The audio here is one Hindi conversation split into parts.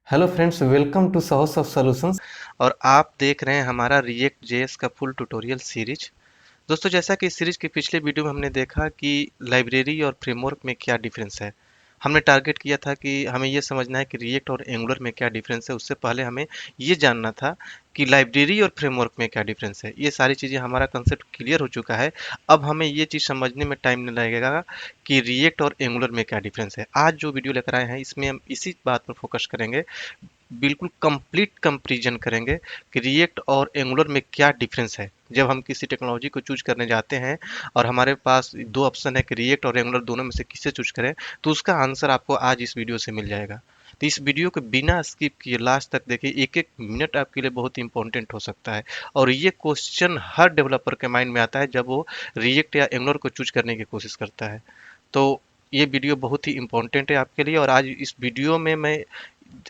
हेलो फ्रेंड्स, वेलकम टू साउस ऑफ सॉल्यूशंस। और आप देख रहे हैं हमारा रिएक्ट जेएस का फुल ट्यूटोरियल सीरीज। दोस्तों, जैसा कि इस सीरीज के पिछले वीडियो में हमने देखा कि लाइब्रेरी और फ्रेमवर्क में क्या डिफरेंस है। हमने टारगेट किया था कि हमें ये समझना है कि रिएक्ट और एंगुलर में क्या डिफरेंस है। उससे पहले हमें ये जानना था कि लाइब्रेरी और फ्रेमवर्क में क्या डिफरेंस है। ये सारी चीज़ें हमारा कंसेप्ट क्लियर हो चुका है। अब हमें ये चीज़ समझने में टाइम नहीं लगेगा कि रिएक्ट और एंगुलर में क्या डिफरेंस है। आज जो वीडियो लेकर आए हैं इसमें हम इसी बात पर फोकस करेंगे, बिल्कुल कंप्लीट कंपैरिजन करेंगे कि रिएक्ट और एंगुलर में क्या डिफरेंस है। जब हम किसी टेक्नोलॉजी को चूज करने जाते हैं और हमारे पास दो ऑप्शन है कि रिएक्ट और एंगुलर दोनों में से किसे चूज करें, तो उसका आंसर आपको आज इस वीडियो से मिल जाएगा। तो इस वीडियो को बिना स्किप किए लास्ट तक देखिए। एक एक मिनट आपके लिए बहुत इंपॉर्टेंट हो सकता है। और ये क्वेश्चन हर डेवलपर के माइंड में आता है जब वो रिएक्ट या एंगुलर को चूज करने की कोशिश करता है। तो ये वीडियो बहुत ही इंपॉर्टेंट है आपके लिए। और आज इस वीडियो में मैं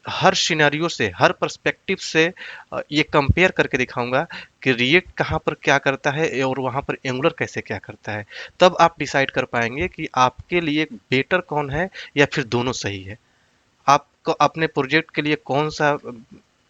हर सिनेरियो से, हर पर्सपेक्टिव से ये कंपेयर करके दिखाऊंगा कि रिएक्ट कहाँ पर क्या करता है और वहाँ पर एंगुलर कैसे क्या करता है। तब आप डिसाइड कर पाएंगे कि आपके लिए बेटर कौन है या फिर दोनों सही है। आपको अपने प्रोजेक्ट के लिए कौन सा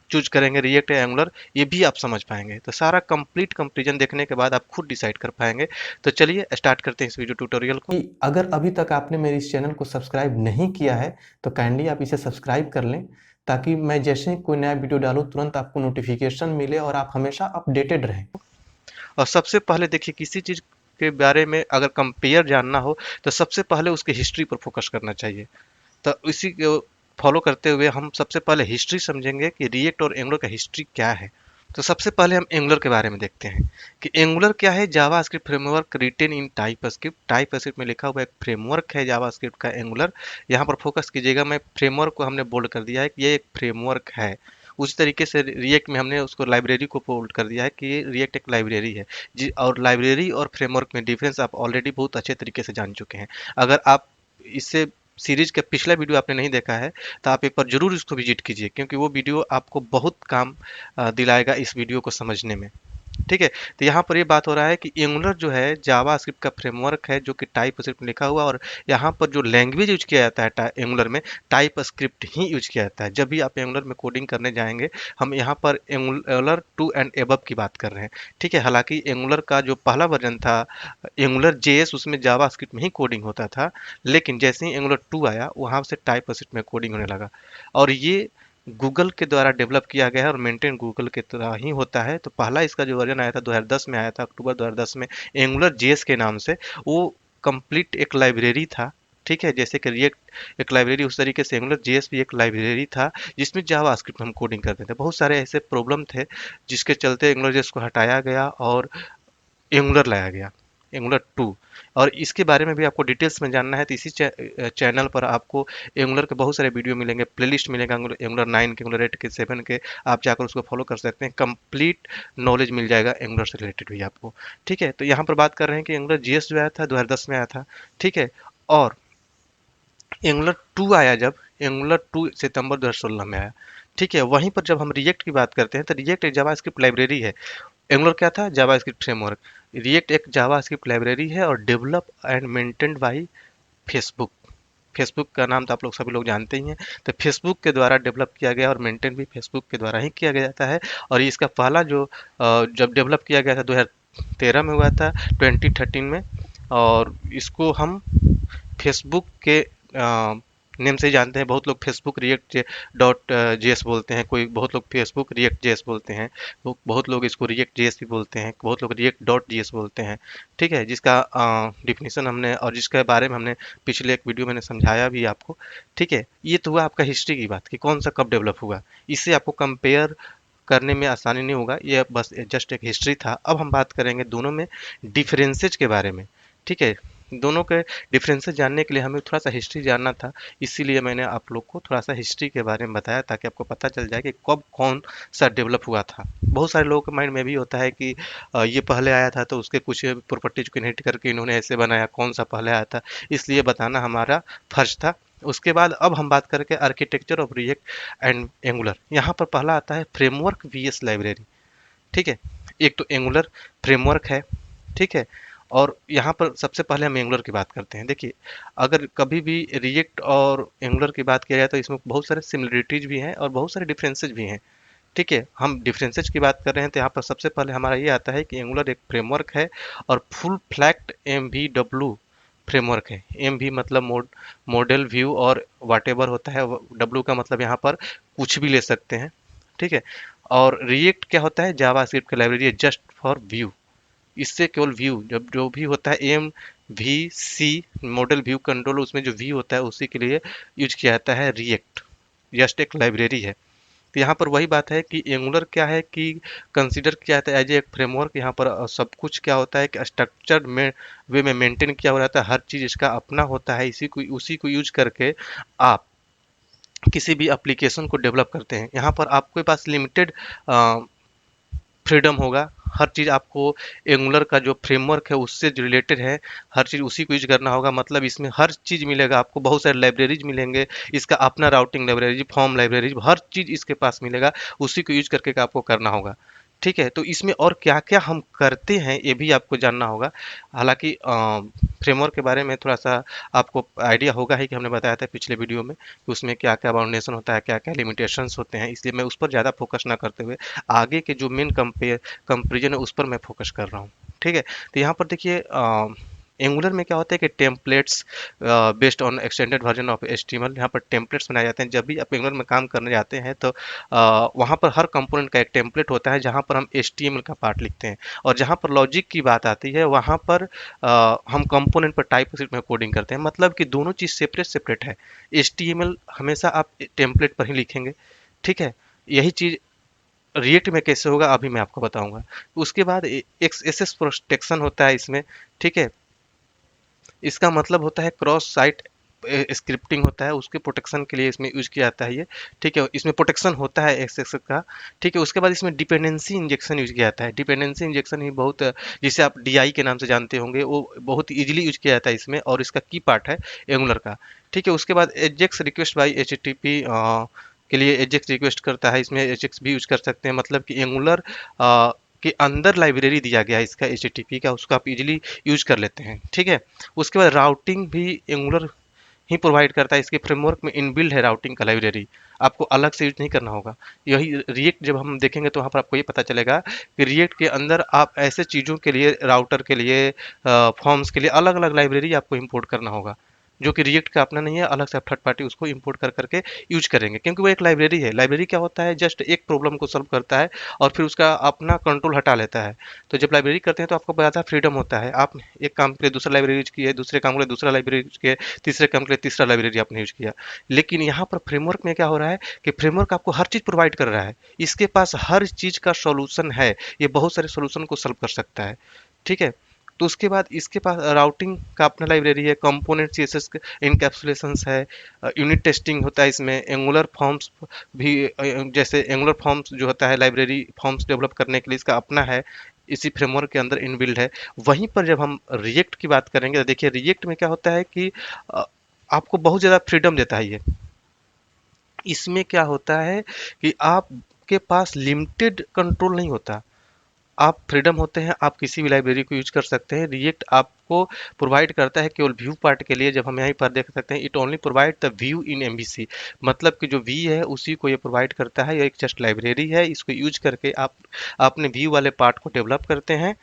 चूज करेंगे, रिएक्ट या एंगुलर, ये भी आप समझ पाएंगे। तो सारा कंप्लीट कंपैरिजन देखने के बाद आप खुद डिसाइड कर पाएंगे। तो चलिए स्टार्ट करते हैं इस वीडियो ट्यूटोरियल को। कि अगर अभी तक आपने मेरे इस चैनल को सब्सक्राइब नहीं किया है तो काइंडली आप इसे सब्सक्राइब कर लें, ताकि मैं जैसे ही कोई नया वीडियो डालूं तुरंत आपको नोटिफिकेशन मिले और आप हमेशा अपडेटेड रहें। और सबसे पहले देखिए, किसी चीज के बारे में अगर कंपेयर जानना हो तो सबसे पहले उसके हिस्ट्री पर फोकस करना चाहिए। तो इसी को फॉलो करते हुए हम सबसे पहले हिस्ट्री समझेंगे कि रिएक्ट और एंगुलर का हिस्ट्री क्या है। तो सबसे पहले हम एंगुलर के बारे में देखते हैं कि एंगुलर क्या है। जावास्क्रिप्ट फ्रेमवर्क रिटेन इन टाइपस्क्रिप्ट। टाइपस्क्रिप्ट में लिखा हुआ एक फ्रेमवर्क है जावास्क्रिप्ट का एंगुलर। यहाँ पर फोकस कीजिएगा, मैं फ्रेमवर्क को हमने बोल्ड कर दिया है कि ये एक फ्रेमवर्क है। उसी तरीके से रिएक्ट में हमने उसको लाइब्रेरी को बोल्ड कर दिया है कि रिएक्ट एक लाइब्रेरी है जी। और लाइब्रेरी और फ्रेमवर्क में डिफरेंस आप ऑलरेडी बहुत अच्छे तरीके से जान चुके हैं। अगर आप इससे सीरीज का पिछला वीडियो आपने नहीं देखा है तो आप एक बार जरूर इसको विजिट कीजिए, क्योंकि वो वीडियो आपको बहुत काम दिलाएगा इस वीडियो को समझने में। ठीक है। तो यहाँ पर ये बात हो रहा है कि एंगुलर जो है जावास्क्रिप्ट का फ्रेमवर्क है जो कि टाइप स्क्रिप्ट में लिखा हुआ। और यहाँ पर जो लैंग्वेज यूज किया जाता है एंगुलर में, टाइप स्क्रिप्ट ही यूज किया जाता है। जब भी आप एंगुलर में कोडिंग करने जाएंगे, हम यहाँ पर एंगुलर 2 एंड एबव की बात कर रहे हैं। ठीक है। हालांकि एंगुलर का जो पहला वर्जन था एंगुलर जेएस, उसमें जावास्क्रिप्ट में ही कोडिंग होता था। लेकिन जैसे ही एंगुलर 2 आया वहां से टाइप स्क्रिप्ट में कोडिंग होने लगा। और ये गूगल के द्वारा डेवलप किया गया है और मेंटेन गूगल के तरह ही होता है। तो पहला इसका जो वर्जन आया था 2010 में आया था, अक्टूबर 2010 में, एंगुलर जेएस के नाम से। वो कंप्लीट एक लाइब्रेरी था। ठीक है। जैसे कि रिएक्ट एक लाइब्रेरी, उस तरीके से एंगुलर जेएस भी एक लाइब्रेरी था जिसमें जावास्क्रिप्ट हम कोडिंग करते थे। बहुत सारे ऐसे प्रॉब्लम थे जिसके चलते एंगुलर जेएस को हटाया गया और एंगुलर लाया गया, एंगुलर 2। और इसके बारे में भी आपको डिटेल्स में जानना है तो इसी चैनल पर आपको एंगुलर के बहुत सारे वीडियो मिलेंगे, प्लेलिस्ट मिलेगा एंगुलर 9 के, एंगुलर 8 के, 7 के। आप जाकर उसको फॉलो कर सकते हैं। कंप्लीट नॉलेज मिल जाएगा एंगुलर से रिलेटेड भी आपको। ठीक है। तो यहाँ पर बात कर रहे हैं कि एंगुलर जीएस जो आया था 2010 में आया था। ठीक है। और एंगुलर 2 आया जब, एंगुलर 2 सितंबर 2016 में आया। ठीक है। वहीं पर जब हम रिएक्ट की बात करते हैं तो रिएक्ट एक जावास्क्रिप्ट लाइब्रेरी है। एंगुलर क्या था? JavaScript framework. रिएक्ट एक जावास्क्रिप्ट लाइब्रेरी है और develop and maintained by Facebook. Facebook का नाम तो आप लोग सभी लोग जानते ही हैं। तो फेसबुक के द्वारा डेवलप किया गया और मेंटेन भी फेसबुक के द्वारा ही किया जाता है। और इसका पहला जो जब डेवलप किया गया था 2013 में हुआ था, 2013 में। और इसको हम फेसबुक के नेम से ही जानते हैं। बहुत लोग फेसबुक रिएक्ट डॉट जेएस बोलते हैं, कोई बहुत लोग फेसबुक रिएक्ट जेएस बोलते हैं, बहुत लोग इसको रिएक्ट जेएस भी बोलते हैं, बहुत लोग रिएक्ट डॉट जेएस बोलते हैं। ठीक है। जिसका डिफिनीशन हमने और जिसके बारे में हमने पिछले एक वीडियो मैंने समझाया भी आपको। ठीक है। ये तो हुआ आपका हिस्ट्री की बात कि कौन सा कब डेवलप हुआ। इससे आपको कंपेयर करने में आसानी नहीं होगा। ये बस जस्ट एक हिस्ट्री था। अब हम बात करेंगे दोनों में डिफरेंसेज के बारे में। ठीक है। दोनों के डिफरेंसेस जानने के लिए हमें थोड़ा सा हिस्ट्री जानना था। इसीलिए मैंने आप लोग को थोड़ा सा हिस्ट्री के बारे में बताया ताकि आपको पता चल जाए कि कब कौन सा डेवलप हुआ था। बहुत सारे लोगों के माइंड में भी होता है कि ये पहले आया था तो उसके कुछ प्रॉपर्टीज को इनहेरिट करके इन्होंने ऐसे बनाया, कौन सा पहले आया था, इसलिए बताना हमारा फर्ज था। उसके बाद अब हम बात करके architecture of react and angular. यहाँ पर पहला आता है फ्रेमवर्क वीएस लाइब्रेरी। ठीक है। एक तो एंगुलर फ्रेमवर्क है। ठीक है। और यहाँ पर सबसे पहले हम एंगुलर की बात करते हैं। देखिए, अगर कभी भी रिएक्ट और एंगुलर की बात किया जाए तो इसमें बहुत सारे सिमिलरिटीज भी हैं और बहुत सारे डिफरेंसेज भी हैं। ठीक है, हम डिफरेंसेज की बात कर रहे हैं तो यहाँ पर सबसे पहले हमारा ये आता है कि एंगुलर एक फ्रेमवर्क है और फुल फ्लैक्ड MVW फ्रेमवर्क है। एम भी मतलब मॉडल व्यू और वाटेवर होता है, डब्ल्यू का मतलब यहाँ पर कुछ भी ले सकते हैं। ठीक है, और रिएक्ट क्या होता है, जावास्क्रिप्ट की लाइब्रेरी है जस्ट फॉर व्यू। इससे केवल व्यू जब जो भी होता है MVC मॉडल व्यू कंट्रोल, उसमें जो व्यू होता है उसी के लिए यूज किया जाता है रिएक्ट। जस्ट एक लाइब्रेरी है। तो यहाँ पर वही बात है कि एंगुलर क्या है कि कंसीडर किया जाता है एज एक फ्रेमवर्क। यहाँ पर सब कुछ क्या होता है कि स्ट्रक्चर्ड में वे में मेंटेन किया हुआ रहता है, हर चीज़ इसका अपना होता है। उसी को यूज करके आप किसी भी एप्लीकेशन को डेवलप करते हैं। यहाँ पर आपके पास लिमिटेड फ्रीडम होगा। हर चीज़ आपको एंगुलर का जो फ्रेमवर्क है उससे जो रिलेटेड है, हर चीज़ उसी को यूज करना होगा। मतलब इसमें हर चीज़ मिलेगा आपको, बहुत सारे लाइब्रेरीज मिलेंगे, इसका अपना राउटिंग लाइब्रेरी, फॉर्म लाइब्रेरी, हर चीज़ इसके पास मिलेगा, उसी को यूज करके आपको करना होगा। ठीक है, तो इसमें और क्या क्या हम करते हैं ये भी आपको जानना होगा। हालांकि फ्रेमवर्क के बारे में थोड़ा सा आपको आइडिया होगा ही कि हमने बताया था पिछले वीडियो में कि उसमें क्या क्या बाउंडेशन होता है, क्या क्या लिमिटेशंस होते हैं, इसलिए मैं उस पर ज़्यादा फोकस ना करते हुए आगे के जो मेन कंपेरिजन है उस पर मैं फोकस कर रहा हूँ। ठीक है, तो यहाँ पर देखिए एंगुलर में क्या होता है कि templates based on extended version of HTML, यहाँ पर टेम्पलेट्स बनाए जाते हैं। जब भी आप एंगुलर में काम करने जाते हैं तो वहाँ पर हर कंपोनेंट का एक टेम्पलेट होता है जहाँ पर हम HTML का पार्ट लिखते हैं, और जहाँ पर लॉजिक की बात आती है वहाँ पर हम कंपोनेंट पर टाइपस्क्रिप्ट में कोडिंग करते हैं। मतलब कि दोनों चीज़ सेपरेट सेपरेट है। HTML हमेशा आप टेम्पलेट पर ही लिखेंगे। ठीक है, यही चीज़ रिएक्ट में कैसे होगा अभी मैं आपको बताऊंगा। उसके बाद XSS प्रोटेक्शन होता है इसमें। ठीक है, इसका मतलब होता है क्रॉस साइट स्क्रिप्टिंग होता है, उसके प्रोटेक्शन के लिए इसमें यूज किया जाता है ये। ठीक है, इसमें प्रोटेक्शन होता है एक्सेस का। ठीक है, उसके बाद इसमें डिपेंडेंसी इंजेक्शन यूज किया जाता है। डिपेंडेंसी इंजेक्शन ही बहुत, जिसे आप DI के नाम से जानते होंगे, वो बहुत इजीली यूज किया जाता है इसमें, और इसका की पार्ट है एंगुलर का। ठीक है, उसके बाद एजेक्स रिक्वेस्ट बाई HTTP के लिए एजेक्स रिक्वेस्ट करता है, इसमें एजेक्स भी यूज कर सकते हैं। मतलब कि एंगुलर के अंदर लाइब्रेरी दिया गया है इसका HTTP का, उसको आप इजीली यूज कर लेते हैं। ठीक है, उसके बाद राउटिंग भी एंगुलर ही प्रोवाइड करता है। इसके फ्रेमवर्क में इनबिल्ड है राउटिंग का लाइब्रेरी, आपको अलग से यूज नहीं करना होगा। यही रिएक्ट जब हम देखेंगे तो वहाँ पर आपको ये पता चलेगा कि रिएक्ट के अंदर आप ऐसे चीज़ों के लिए, राउटर के लिए, फॉर्म्स के लिए अलग अलग लाइब्रेरी आपको इंपोर्ट करना होगा, जो कि रिएक्ट का अपना नहीं है। अलग से आप थर्ड पार्टी उसको इंपोर्ट कर करके यूज करेंगे, क्योंकि वो एक लाइब्रेरी है। लाइब्रेरी क्या होता है, जस्ट एक प्रॉब्लम को सॉल्व करता है और फिर उसका अपना कंट्रोल हटा लेता है। तो जब लाइब्रेरी करते हैं तो आपको ज़्यादा फ्रीडम होता है। आप एक काम के लिए दूसरा लाइब्रेरी यूज किए, दूसरे काम के लिए दूसरा लाइब्रेरी यूज किए, तीसरे काम के लिए तीसरा लाइब्रेरी आपने यूज किया। लेकिन यहाँ पर फ्रेमवर्क में क्या हो रहा है कि फ्रेमवर्क आपको हर चीज़ प्रोवाइड कर रहा है, इसके पास हर चीज़ का सॉल्यूशन है, ये बहुत सारे सॉल्यूशन को सॉल्व कर सकता है। ठीक है, तो उसके बाद इसके पास राउटिंग का अपना लाइब्रेरी है, कंपोनेंट CSS इनकैप्सुलेशंस है, यूनिट टेस्टिंग होता है इसमें, एंगुलर फॉर्म्स भी, जैसे एंगुलर फॉर्म्स जो होता है लाइब्रेरी फॉर्म्स डेवलप करने के लिए इसका अपना है, इसी फ्रेमवर्क के अंदर इनबिल्ड है। वहीं पर जब हम रिएक्ट की बात करेंगे तो देखिए रिएक्ट में क्या होता है कि अ, आपको बहुत ज़्यादा फ्रीडम देता है ये। इसमें क्या होता है कि आपके पास लिमिटेड कंट्रोल नहीं होता, आप फ्रीडम होते हैं, आप किसी भी लाइब्रेरी को यूज कर सकते हैं। रिएक्ट आपको प्रोवाइड करता है केवल व्यू पार्ट के लिए। जब हम यहीं पर देख सकते हैं, it only provide the view in MVC, मतलब कि जो वी है उसी को ये प्रोवाइड करता है। ये एक जस्ट लाइब्रेरी है, इसको यूज करके आप अपने व्यू वाले पार्ट को डेवलप करते हैं।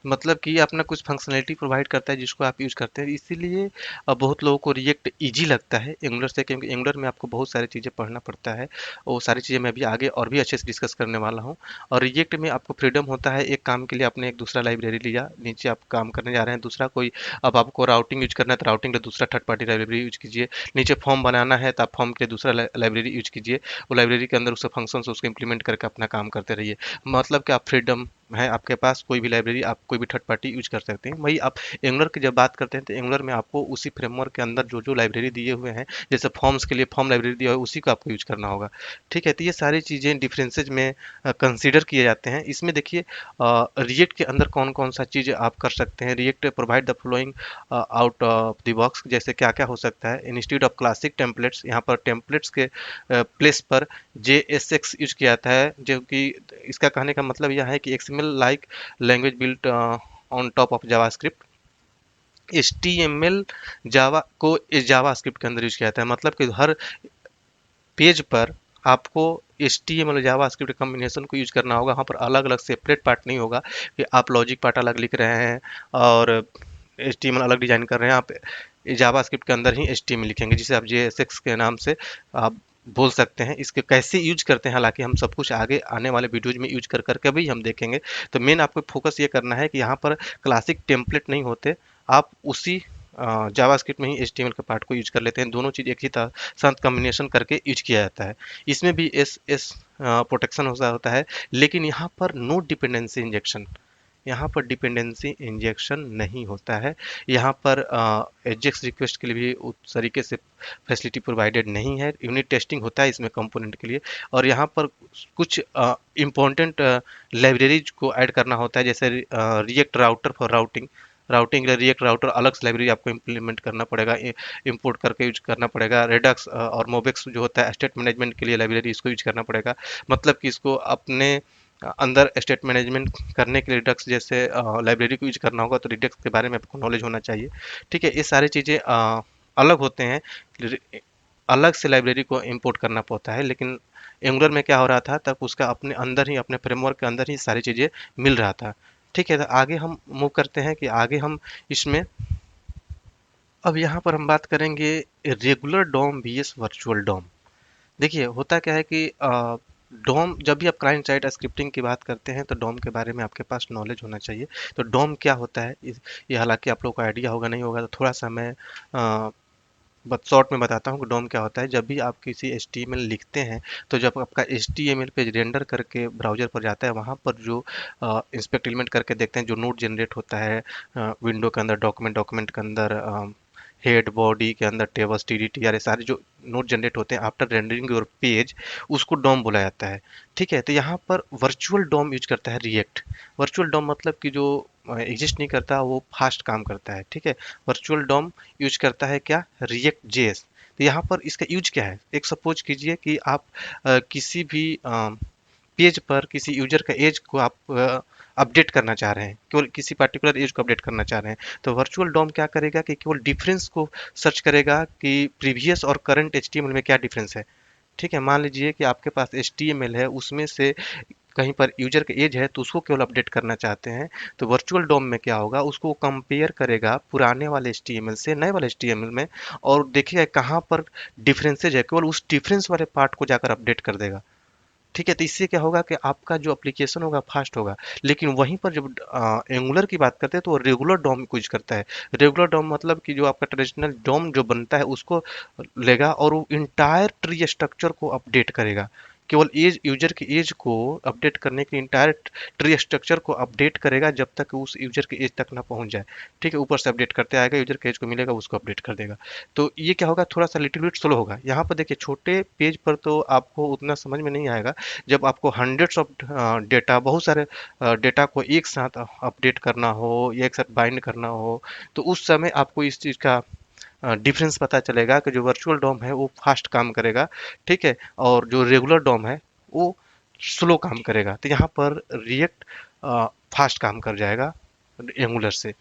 मतलब कि ये अपना कुछ फंक्शनैलिटी प्रोवाइड करता है जिसको आप यूज करते हैं। इसीलिए बहुत लोगों को रिएक्ट इजी लगता है एंगुलर से, क्योंकि एंगुलर में आपको बहुत सारी चीज़ें पढ़ना पड़ता है। वो सारी चीज़ें मैं भी आगे और भी अच्छे से डिस्कस करने वाला हूँ। और रिएक्ट में आपको फ्रीडम होता है, एक काम के लिए आपने एक दूसरा लाइब्रेरी लिया, नीचे आप काम करने जा रहे हैं दूसरा कोई, अब आपको राउटिंग यूज करना है तो राउटिंग का दूसरा थर्ड पार्टी लाइब्रेरी यूज कीजिए। नीचे फॉर्म बनाना है तो आप फॉर्म के लिए दूसरा लाइब्रेरी यूज कीजिए। वो लाइब्रेरी के अंदर उसके फंक्शन उसको इम्प्लीमेंट करके अपना काम करते रहिए। मतलब कि आप फ्रीडम है आपके पास, कोई भी लाइब्रेरी आप कोई भी थर्ड पार्टी यूज कर सकते हैं। वही आप एंगुलर की जब बात करते हैं तो एंगुलर में आपको उसी फ्रेमवर्क के अंदर जो जो लाइब्रेरी दिए हुए हैं, जैसे फॉर्म्स के लिए फॉर्म लाइब्रेरी दिया हुआ है उसी को आपको यूज करना होगा। ठीक है, तो ये सारी चीज़ें डिफरेंसेज में कंसीडर किए जाते हैं। इसमें देखिए रिएक्ट के अंदर कौन कौन सा चीज़ आप कर सकते हैं। React provide the following out of the box, जैसे क्या क्या हो सकता है। इंस्टीट्यूट ऑफ क्लासिक टेम्पलेट्स, यहाँ पर टेम्पलेट्स के प्लेस पर JSX यूज किया जाता है, जो कि इसका कहने का मतलब यह है कि XML like language built on top of JavaScript. HTML जावा को इस जावास्क्रिप्ट के अंदर यूज किया जाता है, मतलब कि हर पेज पर आपको HTML और जावास्क्रिप्ट कॉम्बिनेशन को यूज करना होगा। वहाँ पर अलग अलग सेपरेट पार्ट नहीं होगा कि आप लॉजिक पार्ट अलग लिख रहे हैं और HTML अलग डिजाइन कर रहे हैं। आप जावास्क्रिप्ट के अंदर ही HTML लिखेंगे, जिसे आप JSX के नाम से आप बोल सकते हैं। इसके कैसे यूज करते हैं, हालांकि हम सब कुछ आगे आने वाले वीडियोज में यूज कर करके भी हम देखेंगे। तो मेन आपको फोकस ये करना है कि यहाँ पर क्लासिक टेम्पलेट नहीं होते, आप उसी जावास्क्रिप्ट में ही HTML के पार्ट को यूज कर लेते हैं। दोनों चीज एक ही साथ कॉम्बिनेशन करके यूज किया जाता है। इसमें भी एस प्रोटेक्शन होता है, लेकिन यहाँ पर नो डिपेंडेंसी इंजेक्शन, यहाँ पर डिपेंडेंसी इंजेक्शन नहीं होता है। यहाँ पर एजेक्स रिक्वेस्ट के लिए भी उस तरीके से फैसिलिटी प्रोवाइडेड नहीं है। यूनिट टेस्टिंग होता है इसमें कंपोनेंट के लिए, और यहाँ पर कुछ इम्पोर्टेंट लाइब्रेरीज को ऐड करना होता है, जैसे react router for routing. Routing के लिए रिएक्ट राउटर अलग से लाइब्रेरी आपको इम्प्लीमेंट करना पड़ेगा, इंपोर्ट करके यूज करना पड़ेगा। रेडक्स और मोबेक्स जो होता है स्टेट मैनेजमेंट के लिए लाइब्रेरी, इसको यूज करना पड़ेगा। मतलब कि इसको अपने अंदर स्टेट मैनेजमेंट करने के लिए रिडक्स जैसे लाइब्रेरी को यूज करना होगा, तो रिडक्स के बारे में आपको नॉलेज होना चाहिए। ठीक है, ये सारी चीज़ें अलग होते हैं, अलग से लाइब्रेरी को इंपोर्ट करना पड़ता है। लेकिन एंगुलर में क्या हो रहा था, तब उसका अपने अंदर ही, अपने फ्रेमवर्क के अंदर ही सारी चीज़ें मिल रहा था। ठीक है, तो आगे हम मूव करते हैं कि आगे हम इसमें, अब यहाँ पर हम बात करेंगे regular DOM vs virtual DOM. देखिए होता क्या है कि डॉम, जब भी आप क्लाइंट साइड स्क्रिप्टिंग की बात करते हैं तो डॉम के बारे में आपके पास नॉलेज होना चाहिए। तो डॉम क्या होता है, ये हालांकि आप लोगों को आइडिया होगा नहीं होगा, तो थोड़ा सा मैं बट शॉर्ट में बताता हूँ कि डॉम क्या होता है। जब भी आप किसी HTML लिखते हैं, तो जब आपका HTML पेज रेंडर करके ब्राउजर पर जाता है, वहाँ पर जो इंस्पेक्ट एलिमेंट करके देखते हैं, जो नोड जनरेट होता है विंडो के अंदर, डॉक्यूमेंट के अंदर, हेड बॉडी के अंदर, टेबल्स TDT ये सारे जो नोड जनरेट होते हैं आफ्टर रेंडरिंग योर पेज, उसको डॉम बोला जाता है। ठीक है, तो यहाँ पर वर्चुअल डॉम यूज करता है रिएक्ट। वर्चुअल डॉम मतलब कि जो एग्जिस्ट नहीं करता, वो फास्ट काम करता है। ठीक है, वर्चुअल डॉम यूज करता है क्या, रिएक्ट JS। तो यहाँ पर इसका यूज क्या है, एक सपोज कीजिए कि आप किसी भी पेज पर किसी यूजर का एज को आप अपडेट करना चाह रहे हैं, केवल किसी पर्टिकुलर एज को अपडेट करना चाह रहे हैं, तो वर्चुअल डॉम क्या करेगा कि केवल डिफरेंस को सर्च करेगा कि प्रीवियस और करंट HTML में क्या डिफरेंस है। ठीक है, मान लीजिए कि आपके पास HTML है, उसमें से कहीं पर यूजर का एज है, तो उसको केवल अपडेट करना चाहते हैं, तो वर्चुअल डॉम में क्या होगा, उसको कंपेयर करेगा पुराने वाले HTML से नए वाले HTML में, और देखिएगा कहाँ पर डिफरेंसेज है, केवल उस डिफरेंस वाले पार्ट को जाकर अपडेट कर देगा। ठीक है, तो इससे क्या होगा कि आपका जो एप्लीकेशन होगा फास्ट होगा। लेकिन वहीं पर जब एंगुलर की बात करते हैं, तो वो रेगुलर डॉम को यूज करता है। रेगुलर डॉम मतलब कि जो आपका ट्रेडिशनल डॉम जो बनता है, उसको लेगा और वो इंटायर ट्री स्ट्रक्चर को अपडेट करेगा। केवल एज, यूजर की एज को अपडेट करने के इंटायर ट्री स्ट्रक्चर को अपडेट करेगा, जब तक उस यूजर की एज तक ना पहुंच जाए। ठीक है, ऊपर से अपडेट करते आएगा, यूजर के एज को मिलेगा, उसको अपडेट कर देगा। तो ये क्या होगा, थोड़ा सा लिटिल बिट स्लो होगा। यहाँ पर देखिए छोटे पेज पर तो आपको उतना समझ में नहीं आएगा। जब आपको हंड्रेड्स ऑफ डेटा, बहुत सारे डेटा को एक साथ अपडेट करना हो या एक साथ बाइंड करना हो, तो उस समय आपको इस चीज़ का डिफरेंस पता चलेगा कि जो वर्चुअल डॉम है वो फास्ट काम करेगा। ठीक है, और जो रेगुलर डॉम है वो स्लो काम करेगा। तो यहाँ पर रिएक्ट फास्ट काम कर जाएगा एंगुलर से।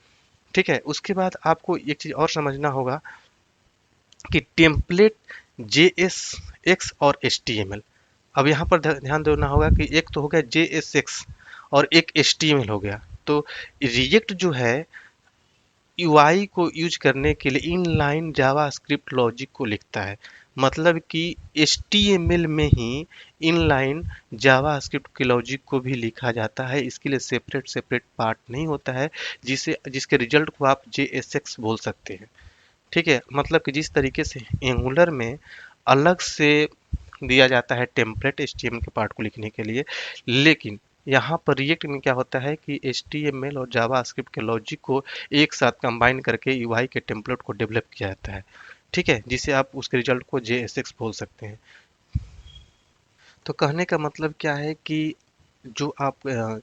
ठीक है, उसके बाद आपको एक चीज़ और समझना होगा कि टेम्पलेट JSX और HTML। अब यहाँ पर ध्यान देना होगा कि एक तो हो गया JSX और एक HTML हो गया। तो रिएक्ट जो है UI को यूज करने के लिए इनलाइन जावास्क्रिप्ट लॉजिक को लिखता है। मतलब कि HTML में ही इनलाइन जावास्क्रिप्ट के लॉजिक को भी लिखा जाता है। इसके लिए सेपरेट सेपरेट पार्ट नहीं होता है, जिसके रिजल्ट को आप JSX बोल सकते हैं। ठीक है, मतलब कि जिस तरीके से एंगुलर में अलग से दिया जाता है टेम्पलेट HTML के पार्ट को लिखने के लिए, लेकिन यहाँ पर रिएक्ट में क्या होता है कि HTML और जावास्क्रिप्ट के लॉजिक को एक साथ कंबाइन करके UI के टेम्पलेट को डेवलप किया जाता है। ठीक है, जिसे आप उसके रिजल्ट को JSX बोल सकते हैं। तो कहने का मतलब क्या है कि जो आप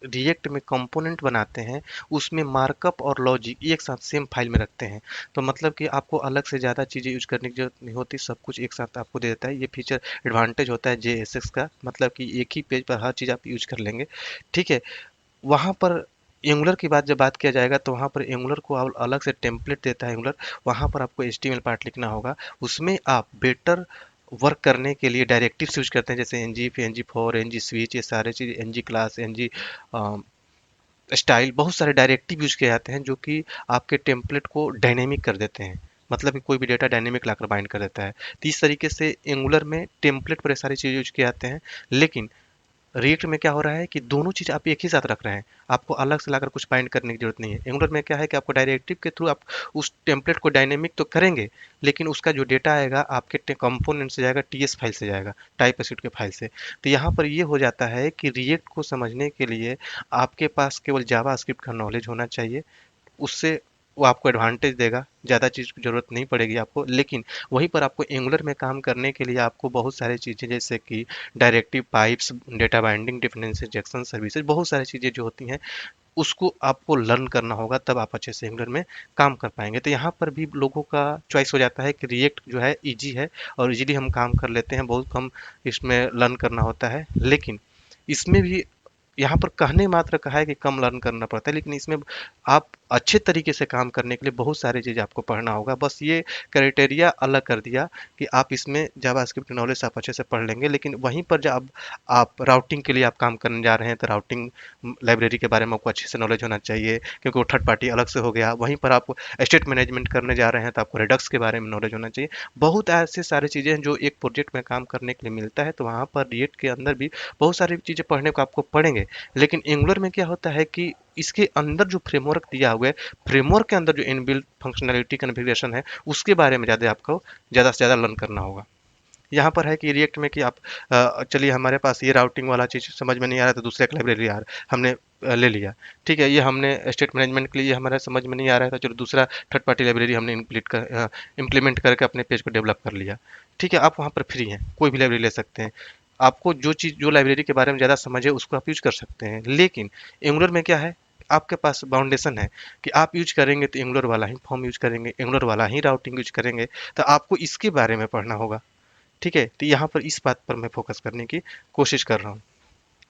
रिएक्ट में कंपोनेंट बनाते हैं, उसमें मार्कअप और लॉजिक एक साथ सेम फाइल में रखते हैं। तो मतलब कि आपको अलग से ज़्यादा चीज़ें यूज करने की जरूरत नहीं होती, सब कुछ एक साथ आपको दे देता है। ये फीचर एडवांटेज होता है JSX का, मतलब कि एक ही पेज पर हर चीज़ आप यूज कर लेंगे। ठीक है, वहाँ पर एंगुलर की बात जब बात किया जाएगा तो वहाँ पर एंगुलर को अलग से टेम्पलेट देता है एंगुलर। वहाँ पर आपको HTML पार्ट लिखना होगा। उसमें आप बेटर वर्क करने के लिए डायरेक्टिव्स यूज करते हैं, जैसे एनजी, NG4, NG स्विच, ये सारे चीज़, NG क्लास, NG स्टाइल, बहुत सारे डायरेक्टिव यूज किए जाते हैं जो कि आपके टेम्पलेट को डायनेमिक कर देते हैं। मतलब कि कोई भी डेटा डायनेमिक लाकर बाइंड कर देता है। तो इस तरीके से एंगुलर में टेम्पलेट पर ये सारी चीज़ यूज किए जाते हैं। लेकिन रिएक्ट में क्या हो रहा है कि दोनों चीज़ आप एक ही साथ रख रहे हैं। आपको अलग से लाकर कुछ बाइंड करने की जरूरत नहीं है। एंगुलर में क्या है कि आपको डायरेक्टिव के थ्रू आप उस टेम्पलेट को डायनेमिक तो करेंगे, लेकिन उसका जो डेटा आएगा आपके कंपोनेंट से जाएगा, TS फाइल से जाएगा, टाइप एसिड के फाइल से। तो यहाँ पर ये हो जाता है कि रिएक्ट को समझने के लिए आपके पास केवल जावास्क्रिप्ट का नॉलेज होना चाहिए। उससे वो आपको एडवांटेज देगा, ज़्यादा चीज़ की ज़रूरत नहीं पड़ेगी आपको। लेकिन वहीं पर आपको एंगुलर में काम करने के लिए आपको बहुत सारी चीज़ें, जैसे कि directive pipes, data binding, difference injection services, बहुत सारी चीज़ें जो होती हैं उसको आपको लर्न करना होगा, तब आप अच्छे से एंगुलर में काम कर पाएंगे। तो यहाँ पर भी लोगों का चॉइस हो जाता है कि रिएक्ट जो है ईजी है और इजीली हम काम कर लेते हैं, बहुत कम इसमें लर्न करना होता है। लेकिन इसमें भी यहाँ पर कहने मात्र कहा है कि कम लर्न करना पड़ता है, लेकिन इसमें आप अच्छे तरीके से काम करने के लिए बहुत सारी चीज़ आपको पढ़ना होगा। बस ये क्राइटेरिया अलग कर दिया कि आप इसमें जावास्क्रिप्ट नॉलेज आप अच्छे से पढ़ लेंगे, लेकिन वहीं पर जब आप राउटिंग के लिए आप काम करने जा रहे हैं तो राउटिंग लाइब्रेरी के बारे में आपको अच्छे से नॉलेज होना चाहिए, क्योंकि वो थर्ड पार्टी अलग से हो गया। वहीं पर आप स्टेट मैनेजमेंट करने जा रहे हैं तो आपको रेडक्स के बारे में नॉलेज होना चाहिए। बहुत ऐसे सारी चीज़ें हैं जो एक प्रोजेक्ट में काम करने के लिए मिलता है, तो वहाँ पर रिएक्ट के अंदर भी बहुत सारी चीज़ें पढ़ने को आपको पड़ेंगे। लेकिन एंगुलर में क्या होता है कि इसके अंदर जो फ्रेमवर्क दिया हुआ है, फ्रेमवर्क के अंदर जो इनबिल्ट फंक्शनैलिटी कॉन्फ़िगरेशन है, उसके बारे में ज़्यादा आपको ज़्यादा से ज़्यादा लर्न करना होगा। यहाँ पर है कि रिएक्ट में कि आप चलिए हमारे पास ये राउटिंग वाला चीज़ समझ में नहीं आ रहा, तो दूसरा एक लाइब्रेरी आ रहा, हमने ले लिया। ठीक है, ये हमने स्टेट मैनेजमेंट के लिए हमारा समझ में नहीं आ रहा है, तो चलो दूसरा थर्ड पार्टी लाइब्रेरी हमने इम्प्लीमेंट करके अपने पेज को डेवलप कर लिया। ठीक है, आप वहाँ पर फ्री हैं, कोई भी लाइब्रेरी ले सकते हैं। आपको जो चीज़, जो लाइब्रेरी के बारे में ज़्यादा समझ है उसको आप यूज कर सकते हैं। लेकिन एंगुलर में क्या है, आपके पास बाउंडेशन है कि आप यूज करेंगे तो एंगुलर वाला ही फॉर्म यूज करेंगे, एंगुलर वाला ही राउटिंग यूज करेंगे। तो आपको इसके बारे में पढ़ना होगा। ठीक है, तो यहाँ पर इस बात पर मैं फोकस करने की कोशिश कर रहा हूँ।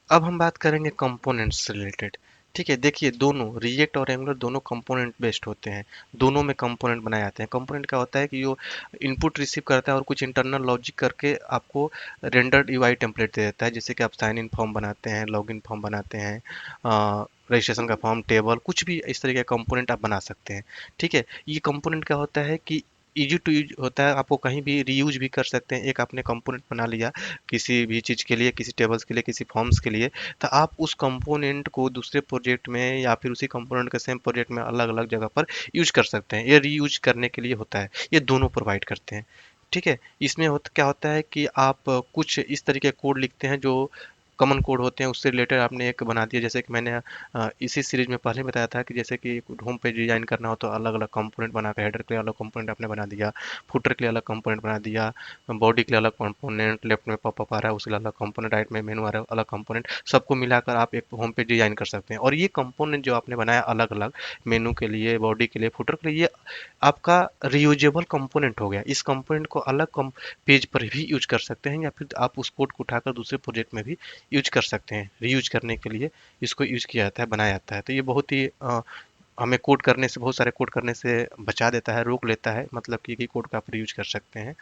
अब हम बात करेंगे कंपोनेंट्स से रिलेटेड। ठीक है, देखिए दोनों रिएक्ट और एंगुलर दोनों कंपोनेंट बेस्ड होते हैं। दोनों में कंपोनेंट बनाए जाते हैं। कंपोनेंट क्या होता है कि जो इनपुट रिसीव करता है और कुछ इंटरनल लॉजिक करके आपको रेंडर्ड यूआई टेम्पलेट दे देता है। जैसे कि आप साइन इन फॉर्म बनाते हैं, लॉगिन फॉर्म बनाते हैं, रजिस्ट्रेशन का फॉर्म, टेबल, कुछ भी इस तरह का कंपोनेंट आप बना सकते हैं। ठीक है, ये कंपोनेंट क्या होता है कि ईजी टू यूज होता है, आपको कहीं भी रीयूज भी कर सकते हैं। एक आपने कंपोनेंट बना लिया किसी भी चीज़ के लिए, किसी टेबल्स के लिए, किसी फॉर्म्स के लिए, तो आप उस कंपोनेंट को दूसरे प्रोजेक्ट में या फिर उसी कंपोनेंट के सेम प्रोजेक्ट में अलग अलग जगह पर यूज कर सकते हैं। ये रीयूज करने के लिए होता है, ये दोनों प्रोवाइड करते हैं। ठीक है, इसमें क्या होता है कि आप कुछ इस तरीके कोड लिखते हैं जो कॉमन कोड होते हैं, उससे रिलेटेड आपने एक बना दिया। जैसे कि मैंने इसी सीरीज में पहले बताया था कि जैसे कि होम पेज डिजाइन करना हो तो अलग अलग कंपोनेंट बनाकर, हेडर के लिए अलग कंपोनेंट आपने बना दिया, फुटर के लिए अलग कंपोनेंट बना दिया, बॉडी के लिए अलग कंपोनेंट, लेफ्ट में पॉपअप आ रहा है उसके लिए अलग कंपोनेंट, राइट में मेनू आ रहा है अलग कंपोनेंट, सबको मिलाकर आप एक होम पेज डिजाइन कर सकते हैं। और ये कंपोनेंट जो आपने बनाया अलग अलग, मेनू के लिए, बॉडी के लिए, फुटर के लिए, ये आपका रियूजेबल कंपोनेंट हो गया। इस कंपोनेंट को अलग पेज पर भी यूज कर सकते हैं, या फिर आप उस कोड को उठाकर दूसरे प्रोजेक्ट में भी यूज कर सकते हैं। रीयूज करने के लिए इसको यूज किया जाता है, बनाया जाता है। तो ये बहुत ही हमें कोड करने से, बहुत सारे कोड करने से बचा देता है, रोक लेता है। मतलब कि एक ही कोड का आप रीयूज कर सकते हैं।